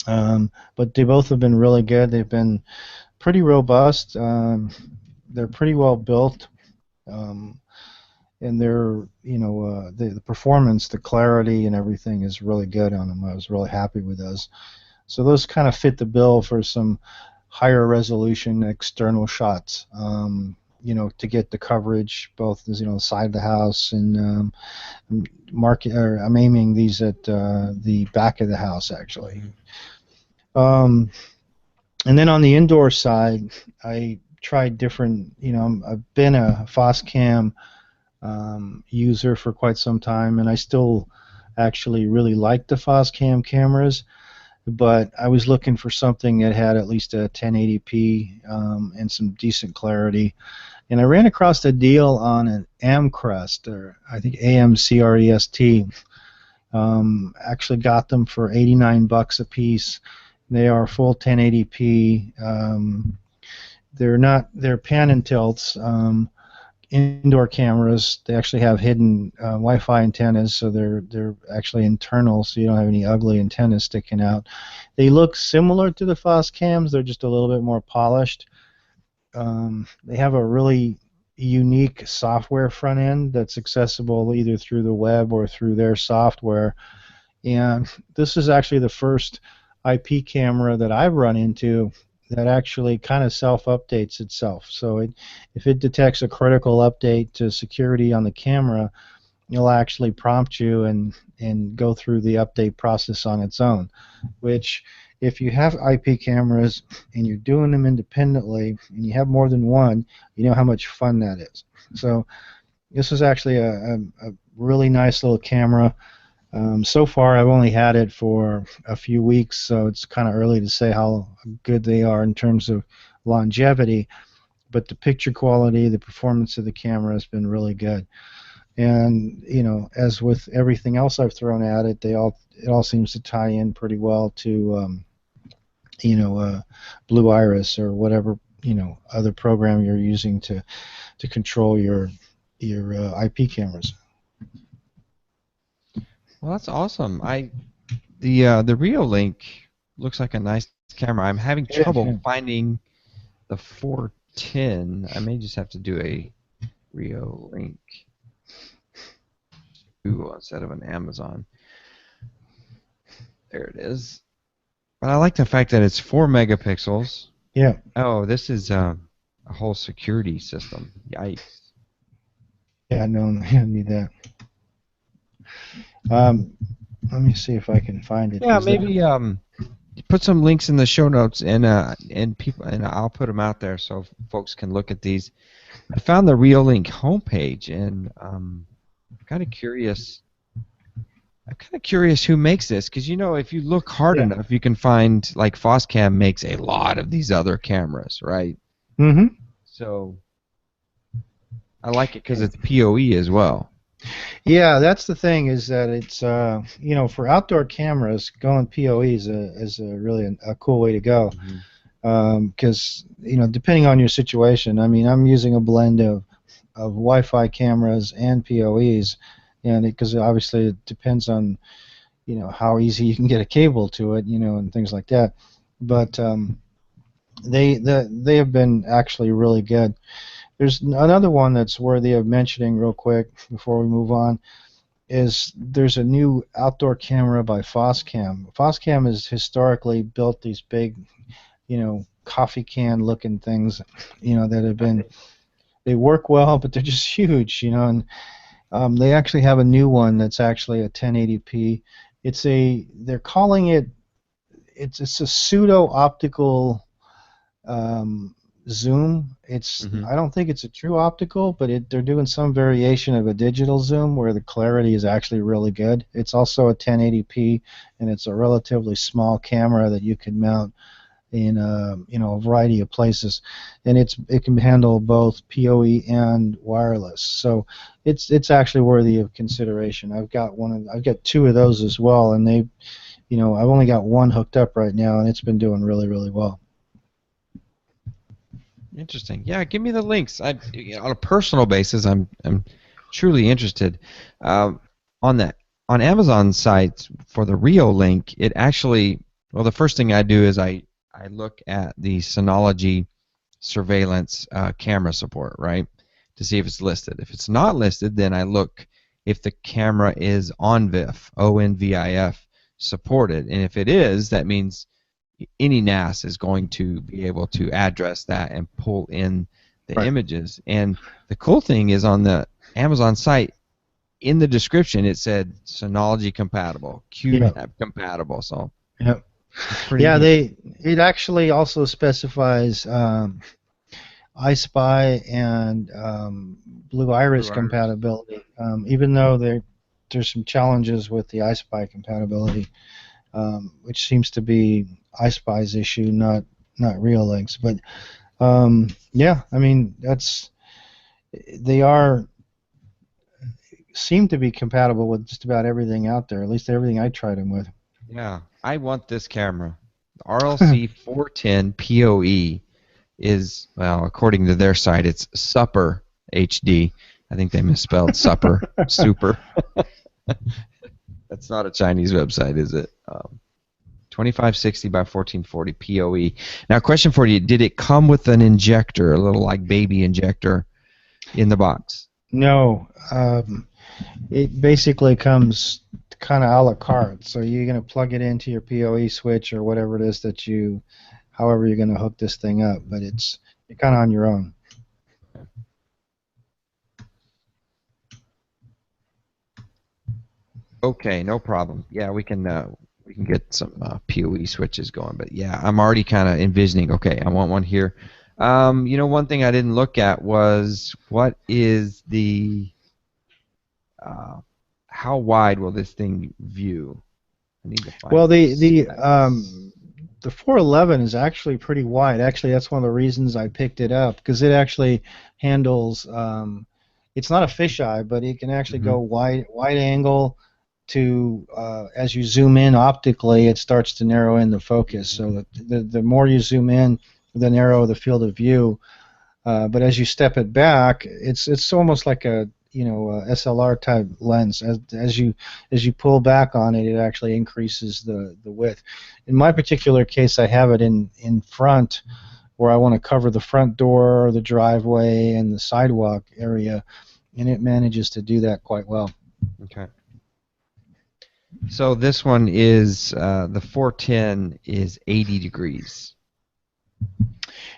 But they both have been really good. They've been pretty robust. They're pretty well built. And they're, the performance, the clarity, and everything is really good on them. I was really happy with those. So those kind of fit the bill for some higher resolution external shots. To get the coverage, both the side of the house and I'm aiming these at the back of the house actually. And then on the indoor side, I tried different. I've been a Foscam user for quite some time, and I still actually really like the Foscam cameras, but I was looking for something that had at least a 1080p and some decent clarity, and I ran across a deal on an Amcrest, or I think AMCREST. Actually got them for $89 a piece. They are full 1080p. They're pan and tilts. Indoor cameras. They actually have hidden Wi-Fi antennas, so they're actually internal, so you don't have any ugly antennas sticking out. They look similar to the Foscams. They're just a little bit more polished. They have a really unique software front end that's accessible either through the web or through their software. And this is actually the first IP camera that I've run into that actually kind of self-updates itself. So if it detects a critical update to security on the camera, it'll actually prompt you and go through the update process on its own, which if you have IP cameras and you're doing them independently and you have more than one, you know how much fun that is. So this is actually a really nice little camera. So far, I've only had it for a few weeks, so it's kind of early to say how good they are in terms of longevity. But the picture quality, the performance of the camera has been really good. And as with everything else I've thrown at it, it all seems to tie in pretty well to Blue Iris or whatever other program you're using to control your IP cameras. Well, that's awesome. The Reolink looks like a nice camera. I'm having It is, trouble yeah. finding the 410. I may just have to do a Reolink 2 instead of an Amazon. There it is. But I like the fact that it's 4 megapixels. Yeah. Oh, this is a whole security system. Yikes. Yeah, no, I don't need that. Let me see if I can find it. Yeah, maybe put some links in the show notes and people, and I'll put them out there so folks can look at these. I found the Reolink homepage, and I'm kind of curious. I'm kind of curious who makes this, because if you look hard enough, you can find like Foscam makes a lot of these other cameras, right? Mm-hmm. So I like it because it's PoE as well. Yeah, that's the thing, is that it's for outdoor cameras, going PoE is a really a cool way to go. Because depending on your situation, I mean, I'm using a blend of Wi-Fi cameras and PoEs, and because obviously it depends on how easy you can get a cable to it, and things like that. But they have been actually really good. There's another one that's worthy of mentioning real quick before we move on. There's a new outdoor camera by Foscam. Foscam has historically built these big, coffee can looking things, that have been, they work well, but they're just huge, and they actually have a new one that's actually a 1080p. They're calling it, it's a pseudo optical zoom. I don't think it's a true optical, but they're doing some variation of a digital zoom where the clarity is actually really good. It's also a 1080p, and it's a relatively small camera that you can mount in a variety of places, and it can handle both PoE and wireless. So it's actually worthy of consideration. I've got two of those as well, and I've only got one hooked up right now, and it's been doing really, really well. Interesting. Yeah, give me the links. On a personal basis, I'm truly interested. On Amazon sites for the Reolink, it actually, well, the first thing I do is I look at the Synology surveillance camera support, right, to see if it's listed. If it's not listed, then I look if the camera is ONVIF, ONVIF supported, and if it is, that means any NAS is going to be able to address that and pull in the images. And the cool thing is, on the Amazon site, in the description, it said Synology compatible, QNAP compatible. So yeah, it actually also specifies iSpy and Blue Iris compatibility. Even though there's some challenges with the iSpy compatibility, which seems to be iSpy's issue, not Reolink's. But yeah, I mean, they seem to be compatible with just about everything out there, at least everything I tried them with. Yeah, I want this camera. The RLC 410 PoE is, well, according to their site, it's Supper HD. I think they misspelled Supper. Super. That's not a Chinese website, is it? 2560 by 1440 PoE. Now, question for you: did it come with an injector, a little like baby injector, in the box? No. It basically comes kind of a la carte. So you're going to plug it into your PoE switch or whatever it is however you're going to hook this thing up. But you're kind of on your own. Okay, no problem. Yeah, we can get some PoE switches going. But yeah, I'm already kind of envisioning. Okay, I want one here. One thing I didn't look at was what is the how wide will this thing view? I need to find Well, the the specs. the 411 is actually pretty wide. Actually, that's one of the reasons I picked it up because it actually handles. It's not a fisheye, but it can actually Mhm. go wide angle to as you zoom in optically, it starts to narrow in the focus. So that the more you zoom in, the narrower the field of view. But as you step it back, it's almost like a SLR type lens. As you pull back on it, it actually increases the width. In my particular case, I have it in front where I want to cover the front door, the driveway, and the sidewalk area, and it manages to do that quite well. Okay. So this one is the 410 is 80 degrees.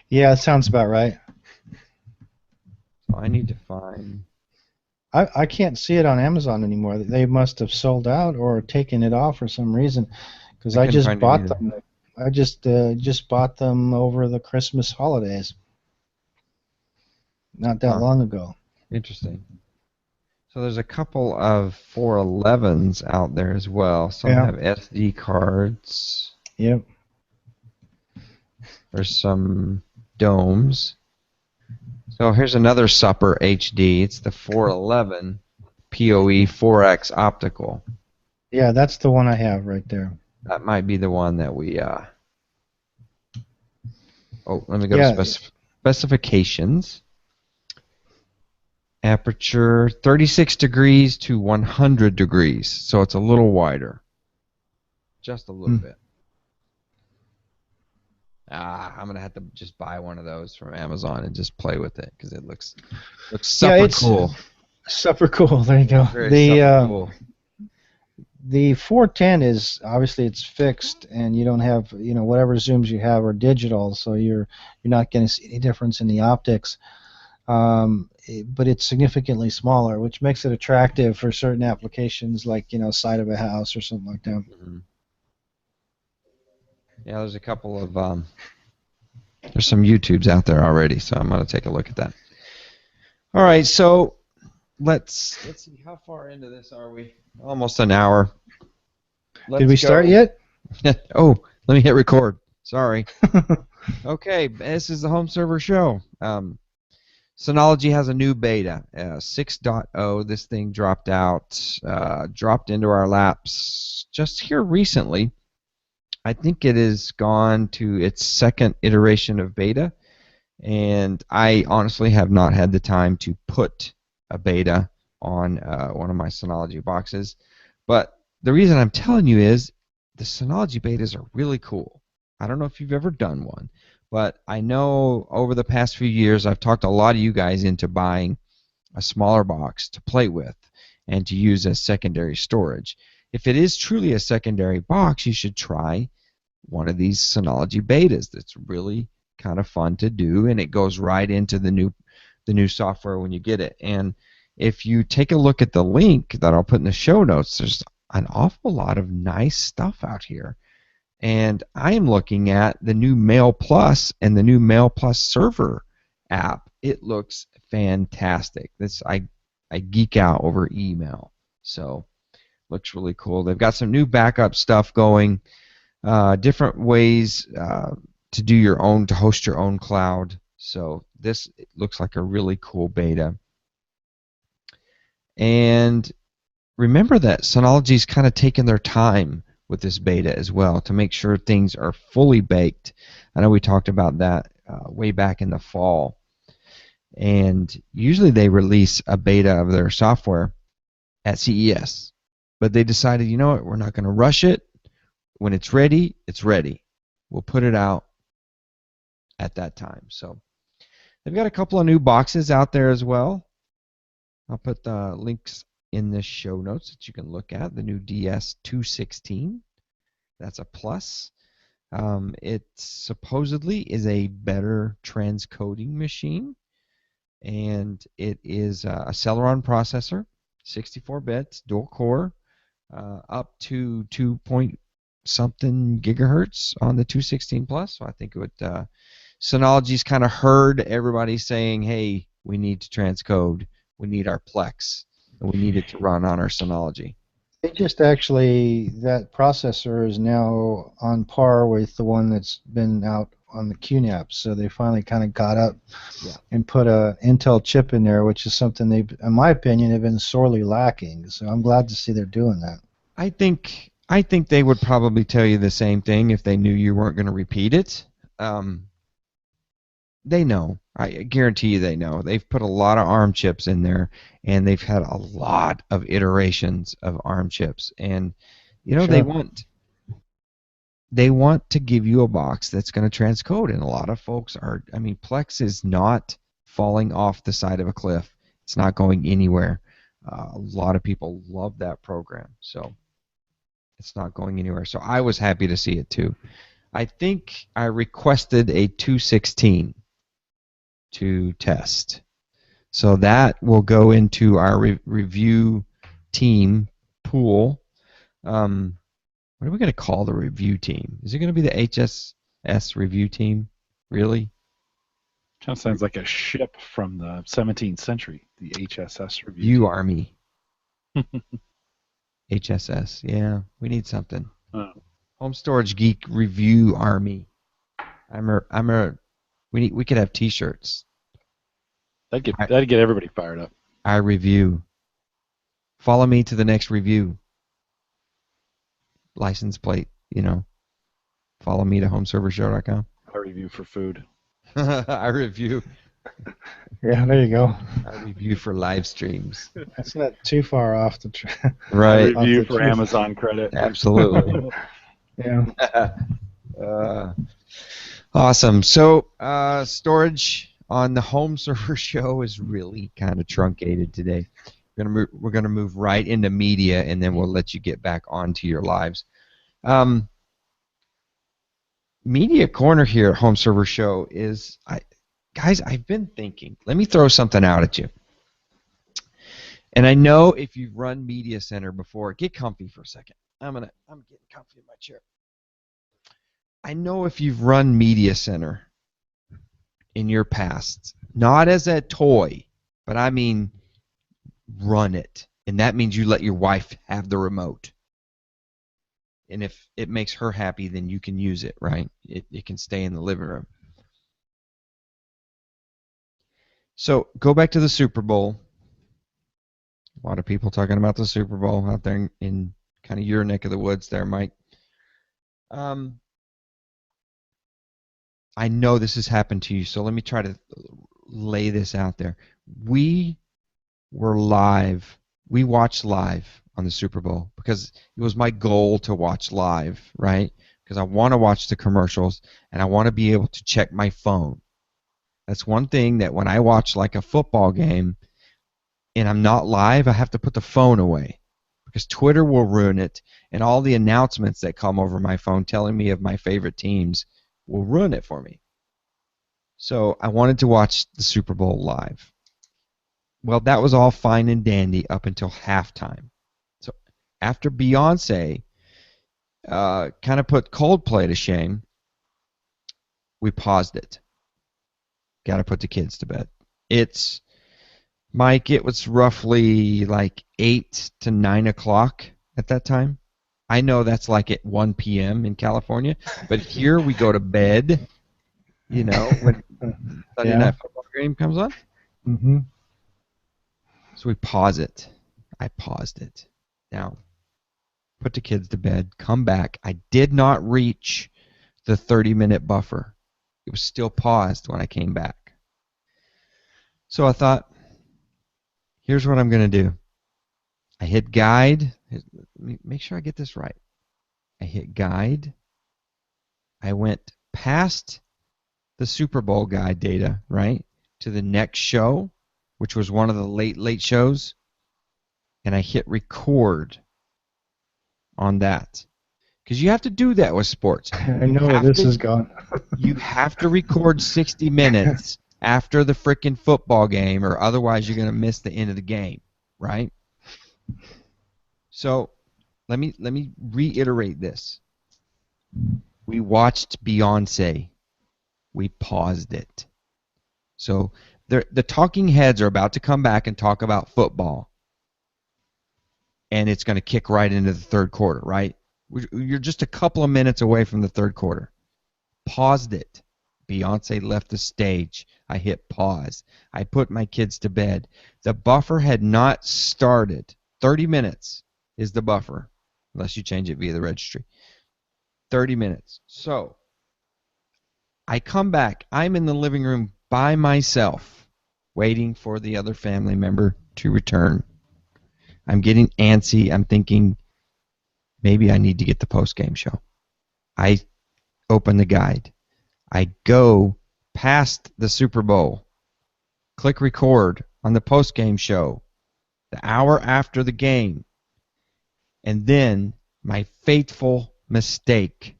Yeah, it sounds about right. So I need to find. I can't see it on Amazon anymore. They must have sold out or taken it off for some reason, because I I couldn't just find it bought either. them. I just bought them over the Christmas holidays, not that Huh. long ago. Interesting. So there's a couple of 411s out there as well. Some Yeah. have SD cards. Yep. There's some domes. So here's another Supper HD. It's the 411 PoE 4X optical. Yeah, that's the one I have right there. That might be the one that we. Oh, let me go to Yeah. specifications. Aperture 36 degrees to 100 degrees, so it's a little wider. Just a little bit. I'm gonna have to just buy one of those from Amazon and just play with it because it looks super cool. Super cool. There you go. Very super cool. The 410 is obviously it's fixed, and you don't have whatever zooms you have are digital, so you're not going to see any difference in the optics. But it's significantly smaller, which makes it attractive for certain applications, like side of a house or something like that. Mm-hmm. Yeah, there's a couple of there's some YouTubes out there already, so I'm gonna take a look at that. All right, so let's see how far into this are we? Almost an hour. Did we start yet? Oh, let me hit record. Sorry. Okay, this is the Home Server Show. Synology has a new beta, 6.0. This thing dropped into our laps just here recently. I think it has gone to its second iteration of beta, and I honestly have not had the time to put a beta on one of my Synology boxes. But the reason I'm telling you is the Synology betas are really cool. I don't know if you've ever done one, but I know over the past few years I've talked a lot of you guys into buying a smaller box to play with and to use as secondary storage. If it is truly a secondary box, you should try one of these Synology betas. That's really kind of fun to do, and it goes right into the new software when you get it. And if you take a look at the link that I'll put in the show notes, there's an awful lot of nice stuff out here. And I am looking at the new Mail Plus and the new Mail Plus server app. It looks fantastic. I geek out over email, so looks really cool. They've got some new backup stuff going, different ways to host your own cloud. So this looks like a really cool beta. And remember that Synology's kind of taken their time with this beta as well to make sure things are fully baked. I know we talked about that way back in the fall. And usually they release a beta of their software at CES. But they decided, you know what, we're not going to rush it. When it's ready, it's ready. We'll put it out at that time. So they've got a couple of new boxes out there as well. I'll put the links in the show notes that you can look at. The new DS216. That's a plus. It supposedly is a better transcoding machine, and it is a Celeron processor, 64 bits, dual core, up to 2 point something gigahertz on the 216 plus. So I think it would. Synology's kind of heard everybody saying, "Hey, we need to transcode. We need our Plex." and we need it to run on our Synology. They just actually, that processor is now on par with the one that's been out on the QNAP. So they finally kind of got up and put a Intel chip in there, which is something they, in my opinion, have been sorely lacking. So I'm glad to see they're doing that. I think they would probably tell you the same thing if they knew you weren't going to repeat it. They know. I guarantee you they know. They've put a lot of ARM chips in there, and they've had a lot of iterations of ARM chips. And you know, Sure. they want to give you a box that's going to transcode, and a lot of folks are. I mean, Plex is not falling off the side of a cliff. It's not going anywhere. A lot of people love that program, so it's not going anywhere. So I was happy to see it too. I think I requested a 216 to test. So that will go into our review team pool. What are we going to call the review team? Is it going to be the HSS review team? Really? Kind of sounds like a ship from the 17th century, the HSS review. Review Army. HSS. Yeah, we need something. Home Storage Geek Review Army. We could have T-shirts. That'd get everybody fired up. I review. Follow me to the next review. License plate, you know. Follow me to homeservershow.com. I review for food. I review. Yeah, there you go. I review for live streams. That's not too far off the track. Right. I review for Amazon credit. Absolutely. Yeah. Awesome. So storage on the home server show is really kind of truncated today. We're gonna move right into media, and then we'll let you get back onto your lives. Media corner here at Home Server Show is, guys, I've been thinking. Let me throw something out at you. And I know if you've run Media Center before, get comfy for a second. I'm getting comfy in my chair. I know if you've run Media Center in your past, not as a toy, but I mean run it. And that means you let your wife have the remote. And if it makes her happy, then you can use it, right? It can stay in the living room. So go back to the Super Bowl. A lot of people talking about the Super Bowl out there in kind of your neck of the woods there, Mike. I know this has happened to you, so let me try to lay this out there. We were live. We watched live on the Super Bowl because it was my goal to watch live, right? Because I want to watch the commercials and I want to be able to check my phone. That's one thing that when I watch like a football game and I'm not live, I have to put the phone away because Twitter will ruin it, and all the announcements that come over my phone telling me of my favorite teams will ruin it for me. So I wanted to watch the Super Bowl live. Well, that was all fine and dandy up until halftime. So after Beyonce kind of put Coldplay to shame, we paused it. Got to put the kids to bed. Mike, it was roughly like 8 to 9 o'clock at that time. I know that's like at 1 p.m. in California, but here we go to bed, you know, when Sunday Night Football game comes on. Mm-hmm. So we pause it. I paused it. Now, put the kids to bed, come back. I did not reach the 30-minute buffer. It was still paused when I came back. So I thought, here's what I'm going to do. I hit guide. Let me make sure I get this right. I hit guide. I went past the Super Bowl guide data, right, to the next show, which was one of the late shows, and I hit record on that. Because you have to do that with sports. I know where this is going. You have to record 60 minutes after the frickin' football game, or otherwise you're going to miss the end of the game, right? So let me reiterate this. We watched Beyonce. We paused it. So the talking heads are about to come back and talk about football. and it's going to kick right into the third quarter, right? You're just a couple of minutes away from the third quarter. Paused it. Beyonce left the stage. I hit pause. I put my kids to bed. The buffer had not started. 30 minutes is the buffer, unless you change it via the registry. 30 minutes. So I come back. I'm in the living room by myself, waiting for the other family member to return. I'm getting antsy. I'm thinking maybe I need to get the post-game show. I open the guide. I go past the Super Bowl, click record on the post-game show, the hour after the game, and then my fateful mistake.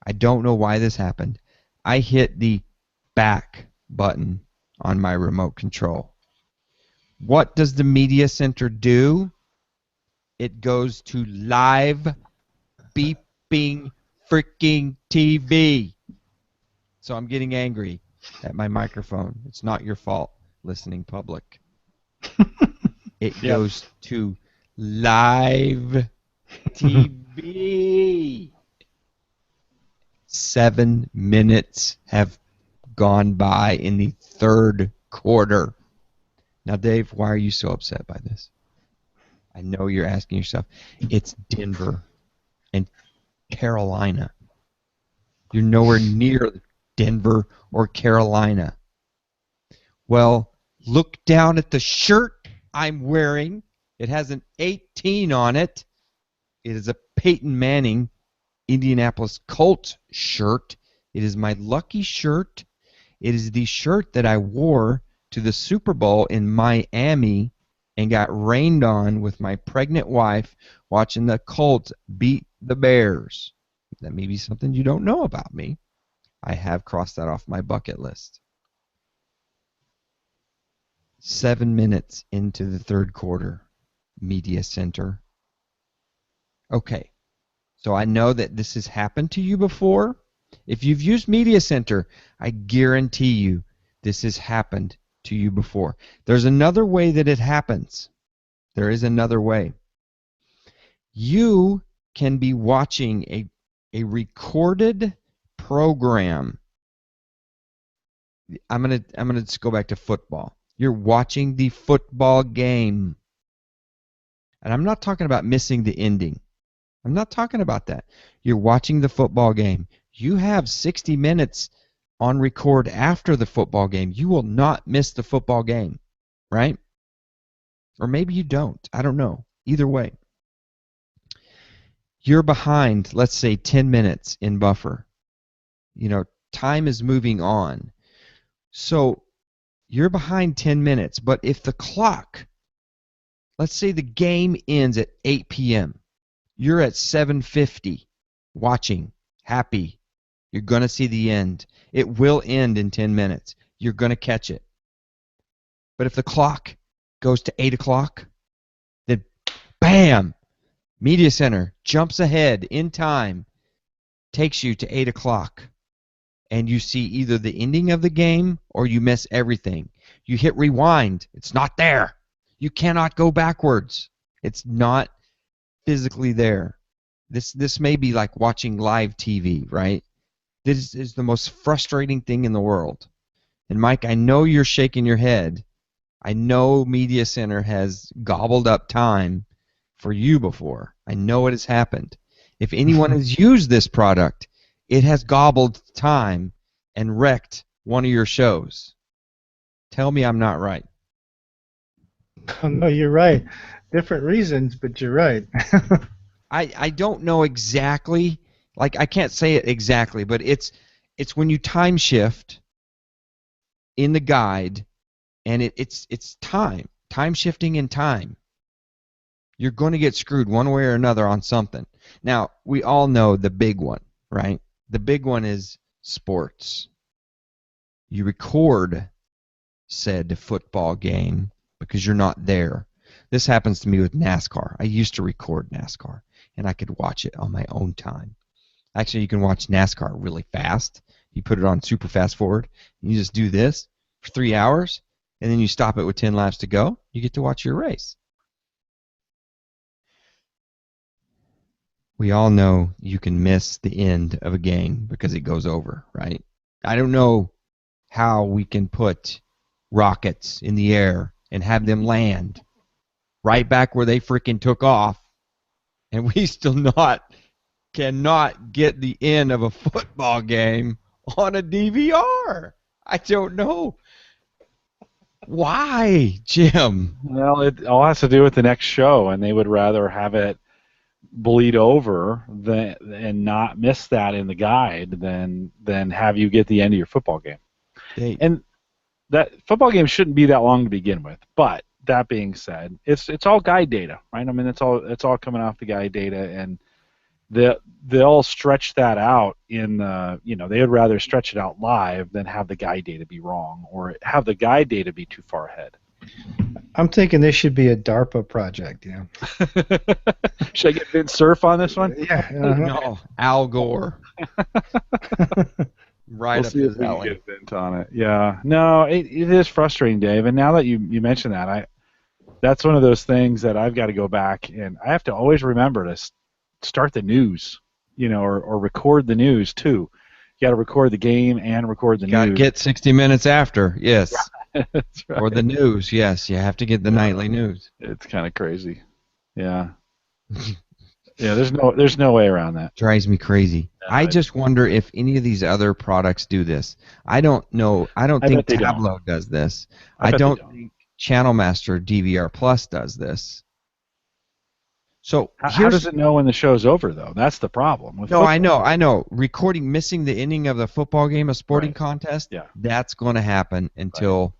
I don't know why this happened. I hit the back button on my remote control. What does the media center do? It goes to live beeping freaking TV. So I'm getting angry at my microphone. It's not your fault, listening public. It goes to live TV. 7 minutes have gone by in the third quarter. Now, Dave, why are you so upset by this? I know you're asking yourself. It's Denver and Carolina. You're nowhere near Denver or Carolina. Well, look down at the shirt I'm wearing. It has an 18 on it. It is a Peyton Manning Indianapolis Colts shirt. It is my lucky shirt. It is the shirt that I wore to the Super Bowl in Miami and got rained on with my pregnant wife watching the Colts beat the Bears. That may be something you don't know about me. I have crossed that off my bucket list. 7 minutes into the third quarter, media center. Okay, so I know that this has happened to you before. If you've used Media Center, I guarantee you this has happened to you before. There's another way that it happens. There is another way. You can be watching a recorded program. I'm gonna just go back to football. You're watching the football game. And I'm not talking about missing the ending. I'm not talking about that. You're watching the football game. You have 60 minutes on record after the football game. You will not miss the football game, right? Or maybe you don't. I don't know. Either way. You're behind, let's say, 10 minutes in buffer. Time is moving on. So you're behind 10 minutes, but if the clock, let's say the game ends at 8 p.m., you're at 7:50 watching, happy. You're going to see the end. It will end in 10 minutes. You're going to catch it. But if the clock goes to 8 o'clock, then bam, Media Center jumps ahead in time, takes you to 8 o'clock, and you see either the ending of the game or you miss everything. You hit rewind. It's not there. You cannot go backwards. It's not physically there. This may be like watching live TV, right? This is the most frustrating thing in the world. And Mike, I know you're shaking your head. I know Media Center has gobbled up time for you before. I know it has happened. If anyone has used this product, it has gobbled time and wrecked one of your shows. Tell me I'm not right. No, you're right. Different reasons, but you're right. I don't know exactly, like I can't say it exactly, but it's when you time shift in the guide, and it's time shifting in time. You're going to get screwed one way or another on something. Now, we all know the big one, right? The big one is sports. You record said football game because you're not there. This happens to me with NASCAR. I used to record NASCAR, and I could watch it on my own time. Actually, you can watch NASCAR really fast. You put it on super fast forward, and you just do this for 3 hours, and then you stop it with 10 laps to go. You get to watch your race. we all know you can miss the end of a game because it goes over, right? I don't know how we can put rockets in the air and have them land right back where they freaking took off, and we still cannot get the end of a football game on a DVR. I don't know. Why, Jim? Well, it all has to do with the next show, and they would rather have it bleed over and not miss that in the guide than have you get the end of your football game. And that football game shouldn't be that long to begin with. But that being said, it's all guide data, right? I mean, it's all coming off the guide data, and they'll stretch that out in the, they would rather stretch it out live than have the guide data be wrong or have the guide data be too far ahead. I'm thinking this should be a DARPA project, Should I get Vince Cerf on this one? Yeah. No, Al Gore. Right we'll up see if his we can alley. get Vince on it. Yeah. No, it is frustrating, Dave. And now that you mention that, that's one of those things that I've got to go back and I have to always remember to start the news, or record the news too. You got to record the game and record the news. Got to get 60 minutes after, yes. That's right. Or the news, yes. You have to get the nightly news. It's kind of crazy. Yeah. Yeah. There's no way around that. Drives me crazy. Yeah, I just wonder if any of these other products do this. I don't know. I don't think bet they Tableau does this. I I bet they don't don't. think Channel Master DVR Plus does this. So How does it know when the show's over, though? That's the problem. With No, football. I know. Missing the ending of the football game, a sporting Right. contest, Yeah. that's going to happen until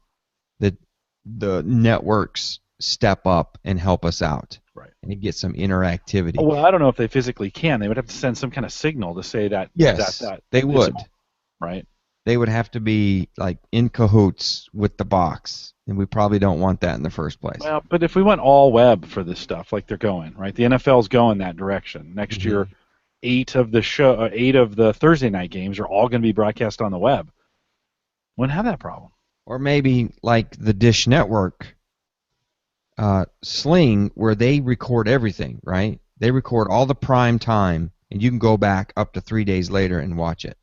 the networks step up and help us out. Right. And get some interactivity. Oh, well, I don't know if they physically can. They would have to send some kind of signal to say that. Yes, that they would. Right. They would have to be like in cahoots with the box, and we probably don't want that in the first place. Well, but if we went all web for this stuff, like they're going, right? The NFL's going that direction. Next year, 8 of the Thursday night games are all going to be broadcast on the web. Wouldn't have that problem. Or maybe like the Dish Network Sling, where they record everything, right? They record all the prime time, and you can go back up to 3 days later and watch it.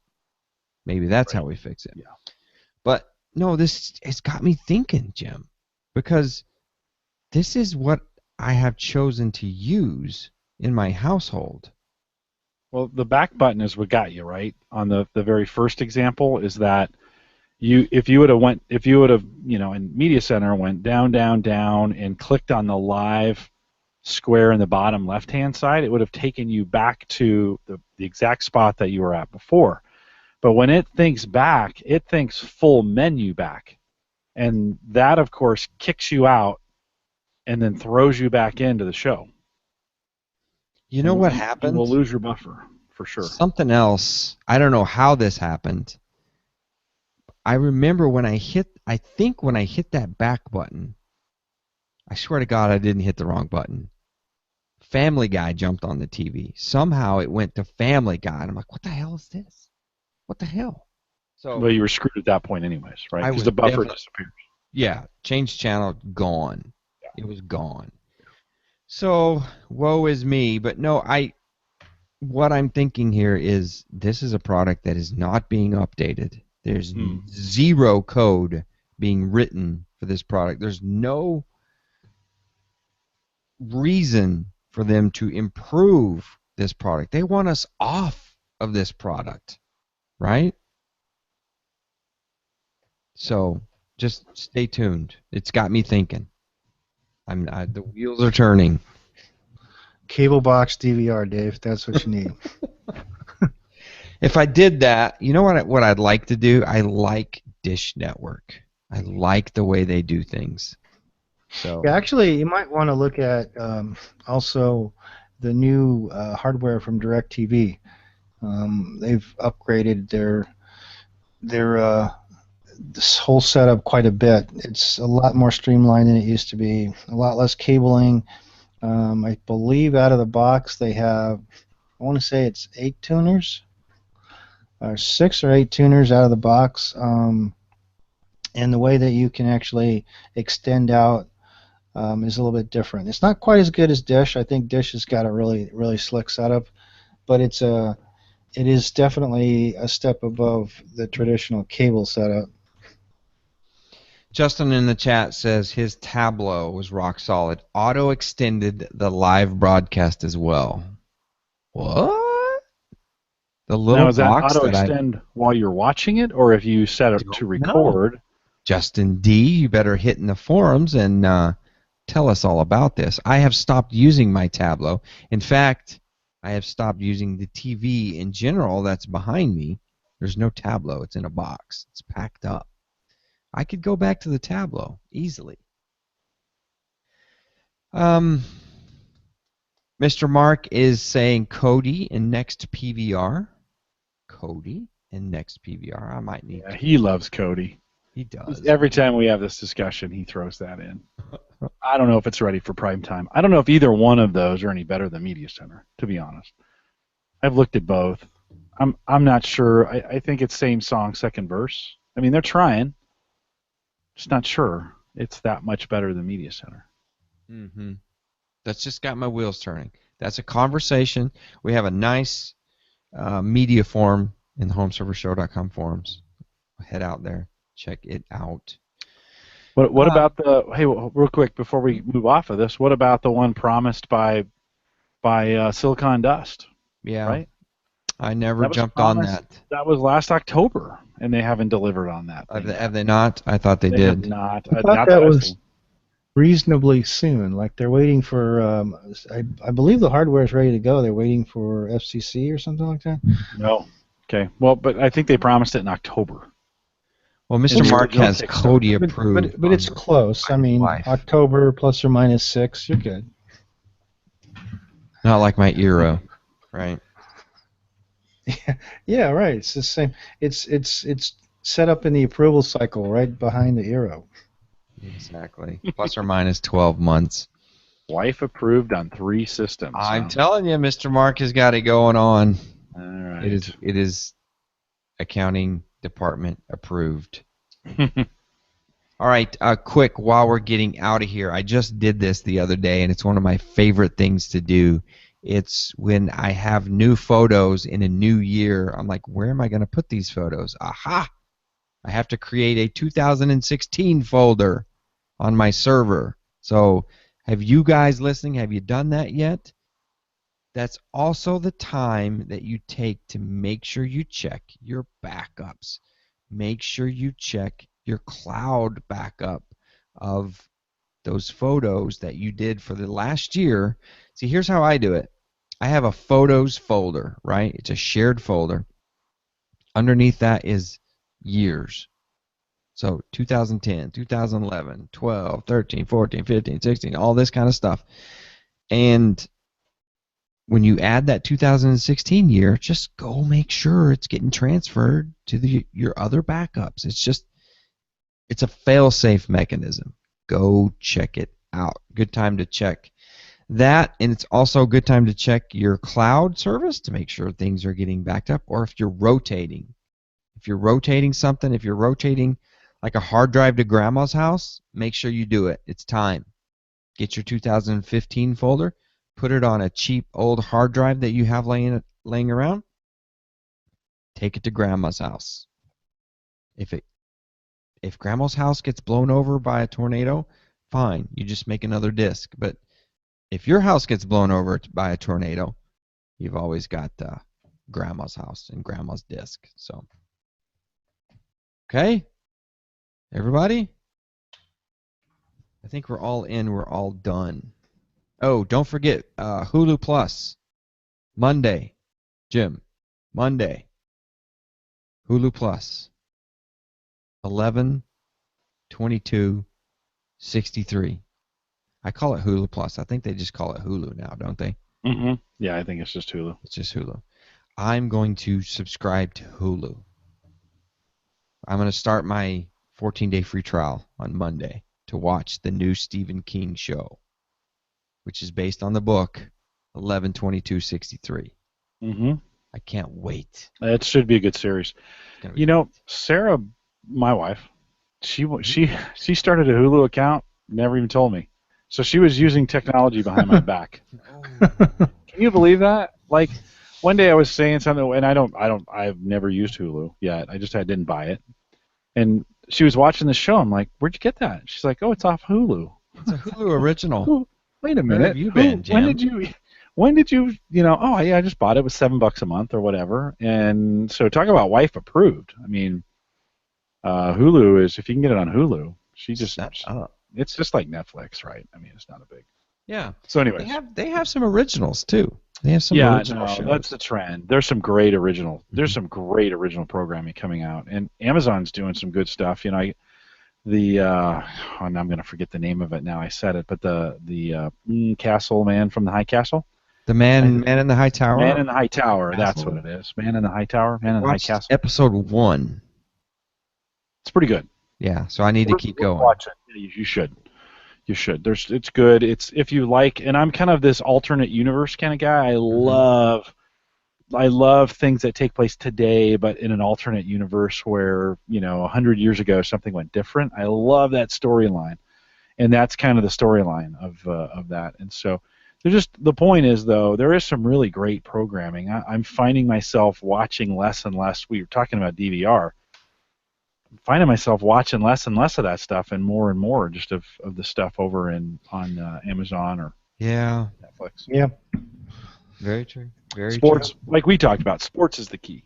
Maybe that's how we fix it. Yeah. But no, it's got me thinking, Jim, because this is what I have chosen to use in my household. Well, the back button is what got you, right? On the very first example is that if you would have in Media Center went down and clicked on the live square in the bottom left-hand side, it would have taken you back to the exact spot that you were at before. But when it thinks back, it thinks full menu back. And that, of course, kicks you out and then throws you back into the show. You know what happened? You will lose your buffer, for sure. Something else. I don't know how this happened. I remember when I hit that back button, I swear to God I didn't hit the wrong button. Family Guy jumped on the TV. Somehow it went to Family Guy, and I'm like, what the hell is this? What the hell? So, Well, you were screwed at that point anyways, right? I Because was the buffer definitely- disappears. yeah, change channel, gone. Yeah. It was gone. So, woe is me. But no, what I'm thinking here is this is a product that is not being updated. There's zero code being written for this product. There's no reason for them to improve this product. They want us off of this product, right? So just stay tuned. It's got me thinking. The wheels are turning. Cable box DVR, Dave. That's what you need. If I did that, you know what I'd like to do? I like Dish Network. I like the way they do things. So Yeah, actually, you might want to look at also the new hardware from DirecTV. They've upgraded their this whole setup quite a bit. It's a lot more streamlined than it used to be. A lot less cabling. I believe out of the box they have, I want to say it's 8 tuners, or 6 or 8 tuners out of the box. And the way that you can actually extend out is a little bit different. It's not quite as good as Dish. I think Dish has got a really, really slick setup. but it is definitely a step above the traditional cable setup. Justin in the chat says his Tableau was rock solid. Auto extended the live broadcast as well. What? The little Now, is that box auto that I extend while you're watching it, or if you set it to don't know. record? Justin D, you better hit in the forums and tell us all about this. I have stopped using my Tableau. In fact, I have stopped using the TV in general that's behind me. There's no Tableau. It's in a box. It's packed up. I could go back to the Tableau easily. Mr. Mark is saying Cody in next PVR. Cody in next PVR. I might need. Yeah, he loves Cody. He does. Every time we have this discussion, he throws that in. I don't know if it's ready for prime time. I don't know if either one of those are any better than Media Center, to be honest. I've looked at both. I'm not sure. I think it's same song, second verse. I mean, they're trying. Just not sure it's that much better than Media Center. Mm-hmm. That's just got my wheels turning. That's a conversation. We have a nice media forum in the homeservershow.com forums. Head out there. Check it out. What about the, hey, real quick before we move off of this, what about the one promised by Silicon Dust? Yeah. Right? I never jumped on that. That was last October, and they haven't delivered on that. Have they not? I thought they They did. have not. I thought that was reasonably soon. Like they're waiting for, I believe the hardware is ready to go. They're waiting for FCC or something like that. No. Okay. Well, but I think they promised it in October. Well, Mr. Mark has Cody approved. But it's close. I mean, October plus or minus 6, you're good. Not like my Eero, right? Yeah, right. It's the same. It's set up in the approval cycle right behind the Eero. Exactly. Plus or minus 12 months. Wife approved on 3 systems. I'm telling you, Mr. Mark has got it going on. All right. It is accounting department approved. All right, quick, while we're getting out of here, I just did this the other day, and it's one of my favorite things to do. It's when I have new photos in a new year, I'm like, where am I going to put these photos? Aha! I have to create a 2016 folder on my server. So have you guys listening, have you done that yet? That's also the time that you take to make sure you check your backups. Make sure you check your cloud backup of those photos that you did for the last year. See, here's how I do it. I have a photos folder, right? It's a shared folder. Underneath that is years. So 2010, 2011, 12, 13, 14, 15, 16, all this kind of stuff. And when you add that 2016 year, just go make sure it's getting transferred to your other backups. It's a fail-safe mechanism. Go check it out. Good time to check that, and it's also a good time to check your cloud service to make sure things are getting backed up, or if you're rotating. If you're rotating something, if you're rotating like a hard drive to grandma's house, make sure you do it. It's time. Get your 2015 folder, put it on a cheap old hard drive that you have laying around, take it to grandma's house. If grandma's house gets blown over by a tornado, fine, you just make another disk. But if your house gets blown over by a tornado, you've always got grandma's house and grandma's disk. So, okay, everybody? I think we're all in. We're all done. Oh, don't forget Hulu Plus. Monday, Jim. Monday. Hulu Plus. 11/22/63. I call it Hulu Plus. I think they just call it Hulu now, don't they? Mm-hmm. Yeah, I think it's just Hulu. It's just Hulu. I'm going to subscribe to Hulu. I'm going to start my 14-day free trial on Monday to watch the new Stephen King show, which is based on the book 11/22/63. Mm-hmm. I can't wait. It should be a good series. You know, Sarah, my wife, she started a Hulu account, never even told me. So she was using technology behind my back. Can you believe that? Like, one day I was saying something, and I've never used Hulu yet. I didn't buy it. And she was watching the show. I'm like, where'd you get that? She's like, oh, it's off Hulu. It's a Hulu original. Oh, wait a minute. Where have you been, Jim? When did you, oh, yeah, I just bought it. It was $7 a month or whatever. And so talk about wife approved. I mean, Hulu is, if you can get it on Hulu, it's just like Netflix, right? I mean, it's not a big. Yeah. So anyways. They have some originals, too. They have some original shows. That's the trend. There's some great original programming coming out, and Amazon's doing some good stuff. And I'm going to forget the name of it now. I said it, but the Castle Man from the High Castle. The Man in the High Tower. Man in the High Tower. That's what it is. Man in the High Tower. Man in the High Castle. Episode 1. It's pretty good. Yeah, so I need to keep going. Watch it. You should. You should. It's good. It's if you like, and I'm kind of this alternate universe kind of guy. I love things that take place today, but in an alternate universe where 100 years ago something went different. I love that storyline, and that's kind of the storyline of that. And so, the point is though, there is some really great programming. I'm finding myself watching less and less. We were talking about DVR. I'm finding myself watching less and less of that stuff, and more just of the stuff over on Amazon or Netflix. Yeah. Very true. Sports, like we talked about, sports is the key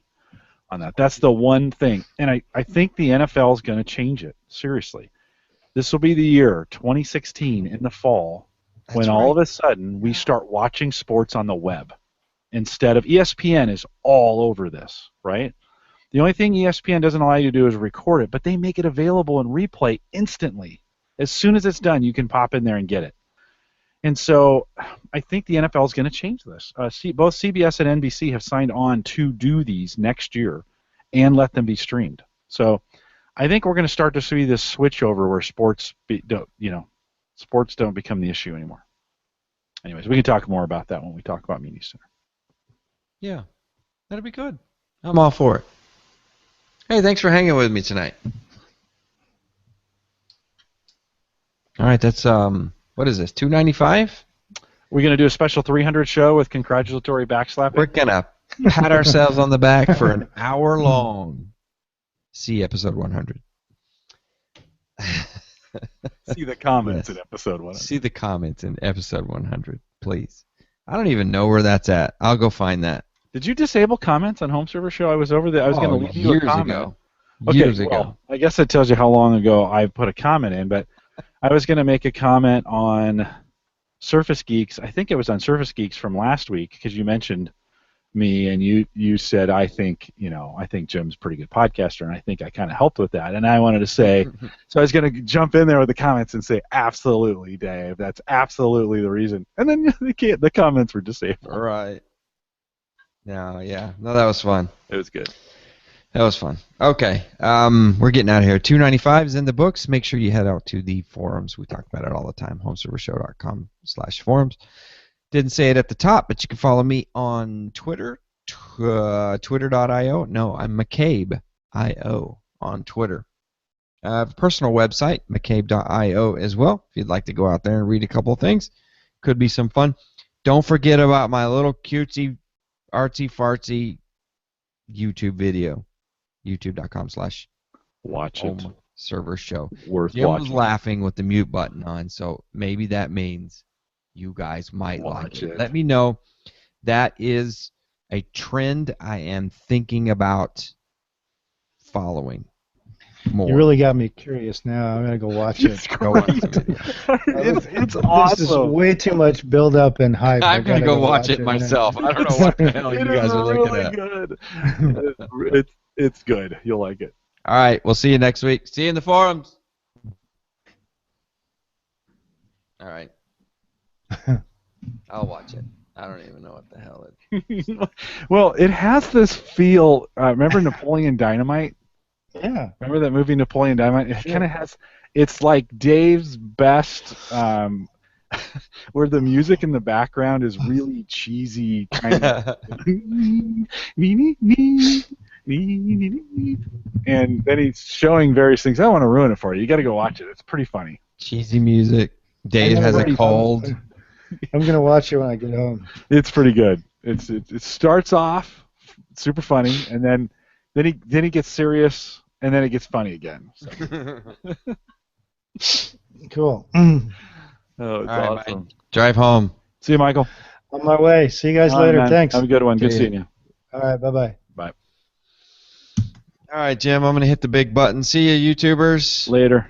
on that. That's the one thing. And I think the NFL is going to change it. Seriously. This will be the year, 2016, in the fall, when all of a sudden we start watching sports on the web. Instead of ESPN is all over this, right? The only thing ESPN doesn't allow you to do is record it, but they make it available in replay instantly. As soon as it's done, you can pop in there and get it. And so I think the NFL is going to change this. Both CBS and NBC have signed on to do these next year and let them be streamed. So I think we're going to start to see this switch over where sports don't become the issue anymore. Anyways, we can talk more about that when we talk about Media Center. Yeah, that'll be good. I'm all for it. Hey, thanks for hanging with me tonight. All right, that's what is this? $295? We're going to do a special 300 show with congratulatory backslapping. We're gonna pat ourselves on the back for an hour long. See episode 100. See the comments in episode 100. See the comments in episode 100, please. I don't even know where that's at. I'll go find that. Did you disable comments on Home Server Show? I was over there. I was going to leave you a comment. Years ago. Well, I guess that tells you how long ago I put a comment in, but I was going to make a comment on Surface Geeks. I think it was on Surface Geeks from last week because you mentioned me and you said I think Jim's a pretty good podcaster, and I think I kind of helped with that. And I wanted to say, so I was going to jump in there with the comments and say, absolutely, Dave, that's absolutely the reason. And then the comments were disabled. Right. No, that was fun. It was good. That was fun. Okay, we're getting out of here. $295 is in the books. Make sure you head out to the forums. We talk about it all the time. homeservershow.com/forums. Didn't say it at the top, but you can follow me on Twitter, twitter.io. No, I'm McCabe.io on Twitter. I have a personal website, McCabe.io as well. If you'd like to go out there and read a couple of things, could be some fun. Don't forget about my little cutesy, artsy-fartsy YouTube video. YouTube.com/watch it. Server show. Worth Jim watching. was laughing with the mute button on, so maybe that means you guys might like it. Let me know. That is a trend I am thinking about following more. You really got me curious now. I'm gonna go watch it. Go watch the video. It's awesome. This is way too much build up and hype. I'm gonna go watch it myself. I don't know what the hell you guys are looking at. Good. It's good. You'll like it. All right, we'll see you next week. See you in the forums. All right. I'll watch it. I don't even know what the hell it is. Well, it has this feel. Remember Napoleon Dynamite? Yeah. Remember that movie Napoleon Dynamite? It kind of has. It's like Dave's best, where the music in the background is really cheesy, kind of. And then he's showing various things. I don't want to ruin it for you. You got to go watch it. It's pretty funny. Cheesy music. Dave has a cold. I'm gonna watch it when I get home. It's pretty good. It starts off super funny, and then he gets serious, and then it gets funny again. So. Cool. Oh, it's All right, awesome. Mike. Drive home. See you, Michael. On my way. See you guys All right, later. man. Thanks. Have a good one. Good See seeing you. All right. Bye-bye. Bye. All right, Jim. I'm gonna hit the big button. See you, YouTubers. Later.